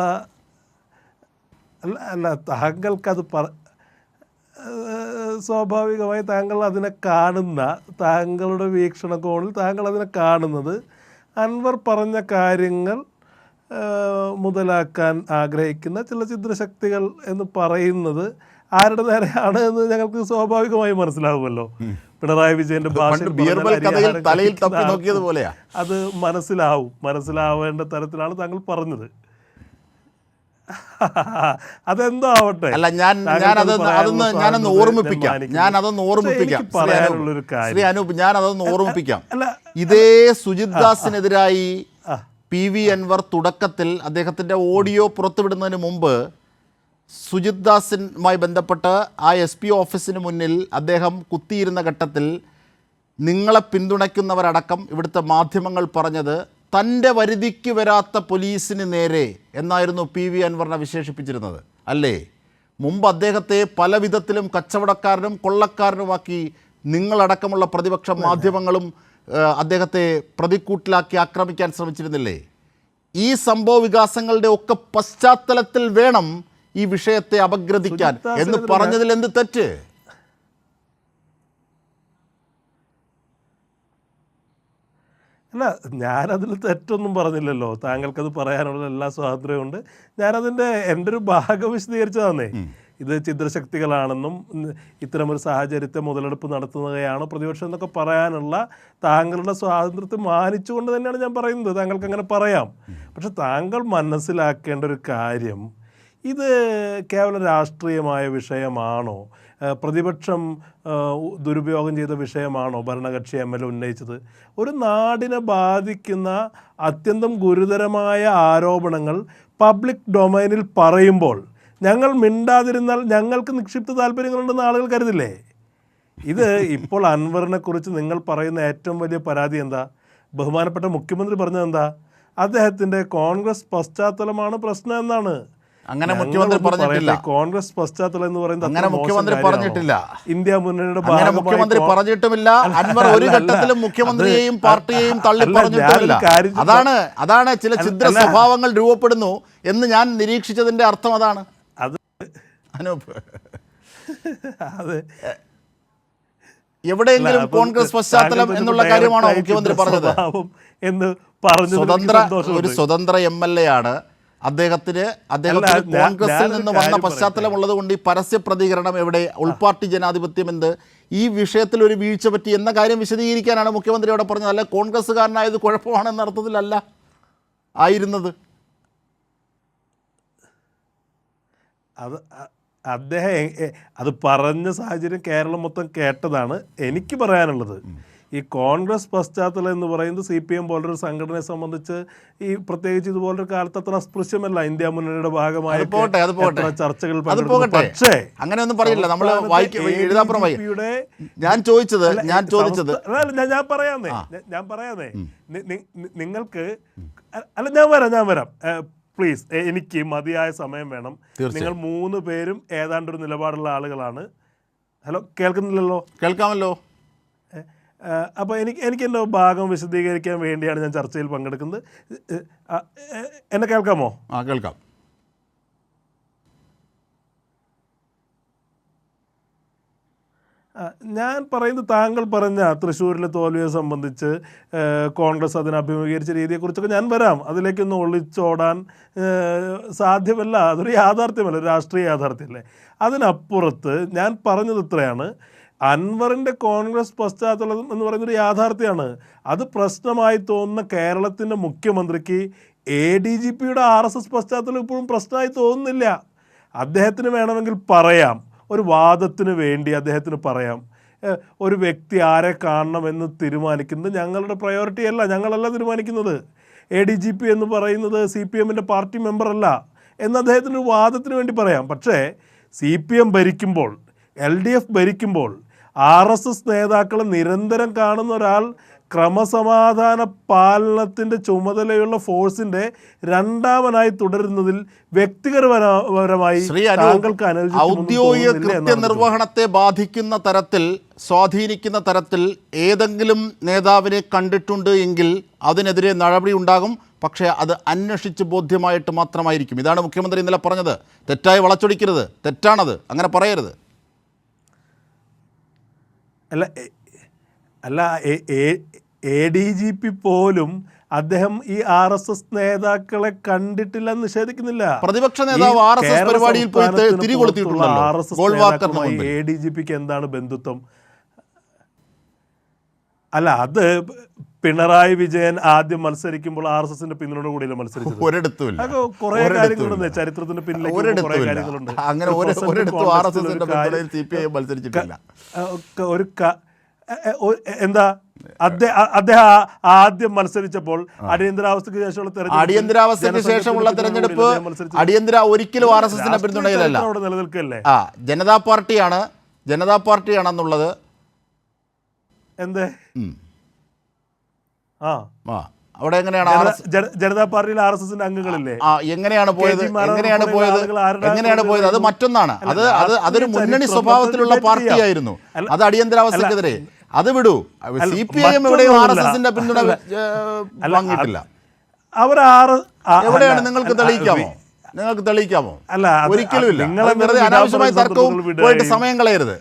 താങ്കൾക്കത് സ്വാഭാവികമായി താങ്കൾ അതിനെ കാണുന്ന, താങ്കളുടെ വീക്ഷണകോണിൽ താങ്കൾ അതിനെ കാണുന്നത് അൻവർ പറഞ്ഞ കാര്യങ്ങൾ മുതലാക്കാൻ ആഗ്രഹിക്കുന്ന ചില ഛിദ്രശക്തികൾ എന്ന് പറയുന്നത് ആരുടെ നേരെയാണ് എന്ന് ഞങ്ങൾക്ക് സ്വാഭാവികമായി മനസ്സിലാകുമല്ലോ. പിണറായി വിജയന്റെ ഭാഷയിൽ ബീർബൽ പറഞ്ഞാൽ കഥയിൽ അരിയാഹാരം തലയിൽ കഴിക്കുന്ന തപ്പി നോക്കിയത് ആർക്കും പോലെയാ. അത് മനസ്സിലാവേണ്ട തരത്തിലാണ് താങ്കൾ പറഞ്ഞത്. അതെന്തോ ആവട്ടെ. അല്ല, ഞാനതൊന്ന് ഓർമ്മിപ്പിക്കാം ശ്രീ അനൂപ്, ഞാനതൊന്ന് ഓർമ്മിപ്പിക്കാം. ഇതേ സുജിത് ദാസിനെതിരായി PV അൻവർ തുടക്കത്തിൽ അദ്ദേഹത്തിൻ്റെ ഓഡിയോ പുറത്തുവിടുന്നതിന് മുമ്പ് സുജിത് ദാസുമായി ബന്ധപ്പെട്ട് ആ SP ഓഫീസിന് മുന്നിൽ അദ്ദേഹം കുത്തിയിരുന്ന ഘട്ടത്തിൽ നിങ്ങളെ പിന്തുണയ്ക്കുന്നവരടക്കം ഇവിടുത്തെ മാധ്യമങ്ങൾ പറഞ്ഞത് തൻ്റെ വരുതിക്ക് വരാത്ത പോലീസിന് നേരെ എന്നായിരുന്നു PV അൻവറിനെ വിശേഷിപ്പിച്ചിരുന്നത്, അല്ലേ? മുമ്പ് അദ്ദേഹത്തെ പല വിധത്തിലും കച്ചവടക്കാരനും കൊള്ളക്കാരനുമാക്കി നിങ്ങളടക്കമുള്ള പ്രതിപക്ഷ മാധ്യമങ്ങളും അദ്ദേഹത്തെ പ്രതിക്കൂട്ടിലാക്കി ആക്രമിക്കാൻ ശ്രമിച്ചിരുന്നില്ലേ? ഈ സംഭവ വികാസങ്ങളുടെ ഒക്കെ പശ്ചാത്തലത്തിൽ വേണം ഈ വിഷയത്തെ അപഗ്രഥിക്കാൻ എന്ന് പറഞ്ഞതിൽ എന്ത് തെറ്റ്? അല്ല, ഞാനതിൽ തെറ്റൊന്നും പറഞ്ഞില്ലല്ലോ. താങ്കൾക്കത് പറയാനുള്ള എല്ലാ സ്വാതന്ത്ര്യമുണ്ട്. എൻ്റെ ഒരു ഭാഗം വിശദീകരിച്ചതാന്നേ. ഇത് ചിദ്രശക്തികളാണെന്നും ഇത്തരമൊരു സാഹചര്യത്തെ മുതലെടുപ്പ് നടത്തുന്നവയാണ് പ്രതിപക്ഷം എന്നൊക്കെ പറയാനുള്ള താങ്കളുടെ സ്വാതന്ത്ര്യത്തെ മാനിച്ചുകൊണ്ട് തന്നെയാണ് ഞാൻ പറയുന്നത്. താങ്കൾക്ക് അങ്ങനെ പറയാം. പക്ഷെ താങ്കൾ മനസ്സിലാക്കേണ്ട ഒരു കാര്യം, ഇത് കേവലം രാഷ്ട്രീയമായ വിഷയമാണോ, പ്രതിപക്ഷം ദുരുപയോഗം ചെയ്ത വിഷയമാണോ ഭരണകക്ഷി MLA ഉന്നയിച്ചത്? ഒരു നാടിനെ ബാധിക്കുന്ന അത്യന്തം ഗുരുതരമായ ആരോപണങ്ങൾ പബ്ലിക് ഡൊമൈനിൽ പറയുമ്പോൾ ഞങ്ങൾ മിണ്ടാതിരുന്നാൽ ഞങ്ങൾക്ക് നിക്ഷിപ്ത താല്പര്യങ്ങളുണ്ടെന്ന് ആളുകൾ കരുതില്ലേ? ഇത് ഇപ്പോൾ അൻവറിനെ കുറിച്ച് നിങ്ങൾ പറയുന്ന ഏറ്റവും വലിയ പരാതി എന്താ? ബഹുമാനപ്പെട്ട മുഖ്യമന്ത്രി പറഞ്ഞത് എന്താ? അദ്ദേഹത്തിൻ്റെ കോൺഗ്രസ് പശ്ചാത്തലമാണ് പ്രശ്നം എന്നാണ്. അങ്ങനെ മുഖ്യമന്ത്രി പറഞ്ഞിട്ടില്ല. കോൺഗ്രസ് പശ്ചാത്തലം എന്ന് പറയുന്നത് അങ്ങനെ മുഖ്യമന്ത്രി പറഞ്ഞിട്ടില്ല. ഇന്ത്യ മുന്നണിയുടെ മുഖ്യമന്ത്രി പറഞ്ഞിട്ടുമില്ല. അൻവർ ഒരു ഘട്ടത്തിലും മുഖ്യമന്ത്രിയെയും പാർട്ടിയെയും തള്ളി പറഞ്ഞിട്ടുമില്ല. അതാണ് ചില ഛിദ്ര സ്വഭാവങ്ങൾ രൂപപ്പെടുന്നു എന്ന് ഞാൻ നിരീക്ഷിച്ചതിന്റെ അർത്ഥം അതാണ്. അനൂപ്, എവിടെയെങ്കിലും കോൺഗ്രസ് പശ്ചാത്തലം എന്നുള്ള കാര്യമാണോ മുഖ്യമന്ത്രി പറഞ്ഞത്? എന്ന് ഒരു സ്വതന്ത്ര MLA ആണ്. അദ്ദേഹത്തിന് കോൺഗ്രസിൽ നിന്ന് വന്ന പശ്ചാത്തലം ഉള്ളത് കൊണ്ട് ഈ പരസ്യ പ്രതികരണം എവിടെ, ഉൾപാർട്ടി ജനാധിപത്യം എന്ത്, ഈ വിഷയത്തിൽ ഒരു വീഴ്ച പറ്റി എന്ന കാര്യം വിശദീകരിക്കാനാണ് മുഖ്യമന്ത്രി അവിടെ പറഞ്ഞത്. അല്ല കോൺഗ്രസ്സുകാരനായത് കുഴപ്പമാണെന്ന അർത്ഥത്തിലല്ല ആയിരുന്നത്. അദ്ദേഹം അത് പറഞ്ഞ സാഹചര്യം കേരളം മൊത്തം കേട്ടതാണ്. എനിക്ക് പറയാനുള്ളത്, ഈ കോൺഗ്രസ് പശ്ചാത്തലം എന്ന് പറയുന്നത് CPM പോലൊരു സംഘടനയെ സംബന്ധിച്ച് ഈ പ്രത്യേകിച്ച് ഇതുപോലൊരു കാലത്ത് അത്ര അസ്പൃശ്യമല്ല. ഇന്ത്യ മുന്നണിയുടെ ഭാഗമായി ചർച്ചകൾ. പക്ഷേ അങ്ങനെയൊന്നും പറയില്ല. നമ്മൾ ഞാൻ ചോദിച്ചത് ഞാൻ പറയാന്നേ നിങ്ങൾക്ക് ഞാൻ വരാം പ്ലീസ്. എനിക്ക് മതിയായ സമയം വേണം. നിങ്ങൾ 3 പേരും ഏതാണ്ടൊരു നിലപാടുള്ള ആളുകളാണ്. ഹലോ, കേൾക്കുന്നില്ലല്ലോ? കേൾക്കാമല്ലോ. അപ്പോൾ എനിക്ക് എൻ്റെ ഭാഗം വിശദീകരിക്കാൻ വേണ്ടിയാണ് ഞാൻ ചർച്ചയിൽ പങ്കെടുക്കുന്നത്. എന്നെ കേൾക്കാമോ? കേൾക്കാം. ഞാൻ പറയുന്നത്, താങ്കൾ പറഞ്ഞ തൃശ്ശൂരിലെ തോൽവിയെ സംബന്ധിച്ച് കോൺഗ്രസ് അതിനെ അഭിമുഖീകരിച്ച രീതിയെക്കുറിച്ചൊക്കെ ഞാൻ വരാം. അതിലേക്കൊന്നും ഒളിച്ചോടാൻ സാധ്യമല്ല. അതൊരു യാഥാർത്ഥ്യമല്ല, ഒരു രാഷ്ട്രീയ യാഥാർത്ഥ്യമല്ലേ. അതിനപ്പുറത്ത് ഞാൻ പറഞ്ഞത് ഇത്രയാണ്, അൻവറിൻ്റെ കോൺഗ്രസ് പശ്ചാത്തലം എന്ന് പറയുന്നൊരു യാഥാർത്ഥ്യമാണ്. അത് പ്രശ്നമായി തോന്നുന്ന കേരളത്തിൻ്റെ മുഖ്യമന്ത്രിക്ക് ADGPയുടെ RSS പശ്ചാത്തലം ഇപ്പോഴും പ്രശ്നമായി തോന്നുന്നില്ല. അദ്ദേഹത്തിന് വേണമെങ്കിൽ പറയാം, ഒരു വാദത്തിന് വേണ്ടി അദ്ദേഹത്തിന് പറയാം, ഒരു വ്യക്തി ആരെ കാണണമെന്ന് തീരുമാനിക്കുന്നത് ഞങ്ങളുടെ പ്രയോറിറ്റി അല്ല, ഞങ്ങളല്ല തീരുമാനിക്കുന്നത്. ADGP എന്ന് പറയുന്നത് CPMൻ്റെ പാർട്ടി മെമ്പറല്ല എന്ന് അദ്ദേഹത്തിന് ഒരു വാദത്തിന് വേണ്ടി പറയാം. പക്ഷേ CPM ഭരിക്കുമ്പോൾ, LDF ഭരിക്കുമ്പോൾ, RSS നേതാക്കളെ നിരന്തരം കാണുന്ന ഒരാൾ ക്രമസമാധാന പാലനത്തിൻ്റെ ചുമതലയുള്ള ഫോഴ്സിൻ്റെ രണ്ടാമനായി തുടരുന്നതിൽ വ്യക്തിപരമായി താങ്കൾക്ക് ഔദ്യോഗിക കൃത്യനിർവഹണത്തെ ബാധിക്കുന്ന തരത്തിൽ, സ്വാധീനിക്കുന്ന തരത്തിൽ ഏതെങ്കിലും നേതാവിനെ കണ്ടിട്ടുണ്ട് എങ്കിൽ അതിനെതിരെ നടപടി ഉണ്ടാകും. പക്ഷേ അത് അന്വേഷിച്ച് ബോധ്യമായിട്ട് മാത്രമായിരിക്കും. ഇതാണ് മുഖ്യമന്ത്രി ഇന്നലെ പറഞ്ഞത്. തെറ്റായി വളച്ചൊടിക്കരുത്, തെറ്റാണത്, അങ്ങനെ പറയരുത്. അല്ല ADGP പോലും അദ്ദേഹം ഈ RSS നേതാക്കളെ കണ്ടിട്ടില്ലെന്ന് നിഷേധിക്കുന്നില്ല. പ്രതിപക്ഷ നേതാവ് RSS പരിപാടിയിൽ പോയി തിരികൊളുത്തിയിട്ടുണ്ടല്ലോ. ADGPക്ക് എന്താണ് ബന്ധുത്വം? അല്ല, അത് പിണറായി വിജയൻ ആദ്യം മത്സരിക്കുമ്പോൾ RSSന്റെ പിന്തുണയോട് കൂടിയല്ലേ മത്സരിച്ചത്? ഒരിടത്തുമില്ല, കുറെ കാര്യങ്ങളുണ്ട് ചരിത്രത്തിന്റെ പിന്നിലേക്ക്, കുറെ കാര്യങ്ങളുണ്ട്. അങ്ങനെ ഒരിടത്തും RSSന്റെ പിന്തുണയിൽ CPI മത്സരിച്ചിട്ടില്ല. ഒരു എന്താ അദ്ദേഹം ആദ്യം മത്സരിച്ചപ്പോൾ അടിയന്തരാവസ്ഥയ്ക്ക് ശേഷമുള്ള തെരഞ്ഞെടുപ്പ് ഒരിക്കലും RSSന്റെ പിന്തുണയിലല്ല, നിലനിൽക്കല്ലേ. ജനതാ പാർട്ടിയാണെന്നുള്ളത് എന്തേ അവിടെ എങ്ങനെയാണ് ജനതാ പാർട്ടിയിൽ RSSന്റെ അംഗങ്ങളില്ലേ? എങ്ങനെയാണ് പോയത്? അത് മറ്റൊന്നാണ്. അതൊരു മുന്നണി സ്വഭാവത്തിലുള്ള പാർട്ടിയായിരുന്നു. അത് അടിയന്തരാവസ്ഥക്കെതിരെ. അത് വിടൂ. CPIM എവിടെയും RSSന്റെ പിന്തുണ വാങ്ങിയിട്ടില്ല. എവിടെയാണ്? നിങ്ങൾക്ക് തെളിയിക്കാമോ? അല്ല, ഒരിക്കലും ഇല്ല. അനാവശ്യമായ തർക്കവും പോയിട്ട് സമയം കളയരുത്.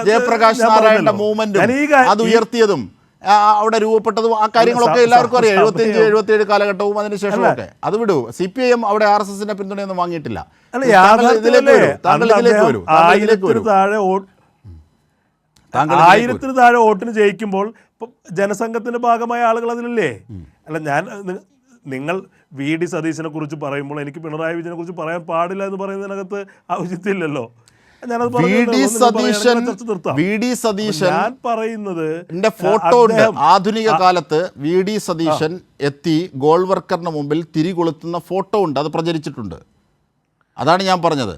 ജയപ്രകാശ് നാരായണന്റെ മൂവ്മെന്റും അത് ഉയർത്തിയതും അവിടെ രൂപപ്പെട്ടതും ആ കാര്യങ്ങളൊക്കെ എല്ലാവർക്കും അറിയാം. 75-77 കാലഘട്ടവും അതിനുശേഷവും ഒക്കെ. അത് വിടൂ. CPIM അവിടെ RSSന്റെ പിന്തുണയൊന്നും വാങ്ങിയിട്ടില്ല. ആയിരത്തിന് താഴെ വോട്ടിന് ജയിക്കുമ്പോൾ ജനസംഘത്തിന്റെ ഭാഗമായ ആളുകൾ അതിലല്ലേ? അല്ല, നിങ്ങൾ VD സതീശനെ കുറിച്ച് പറയുമ്പോൾ എനിക്ക് പിണറായി വിജയനെ കുറിച്ച് പറയാൻ പാടില്ല എന്ന് പറയുന്നതിനകത്ത് ഔചിത്യമില്ലല്ലോ. ഞാൻ പറയുന്നത് ഫോട്ടോ ഉണ്ട്. ആധുനിക കാലത്ത് VD സതീശൻ എത്തി ഗോൾവർക്കറിന് മുമ്പിൽ തിരികൊളുത്തുന്ന ഫോട്ടോ ഉണ്ട്. അത് പ്രചരിച്ചിട്ടുണ്ട്. അതാണ് ഞാൻ പറഞ്ഞത്.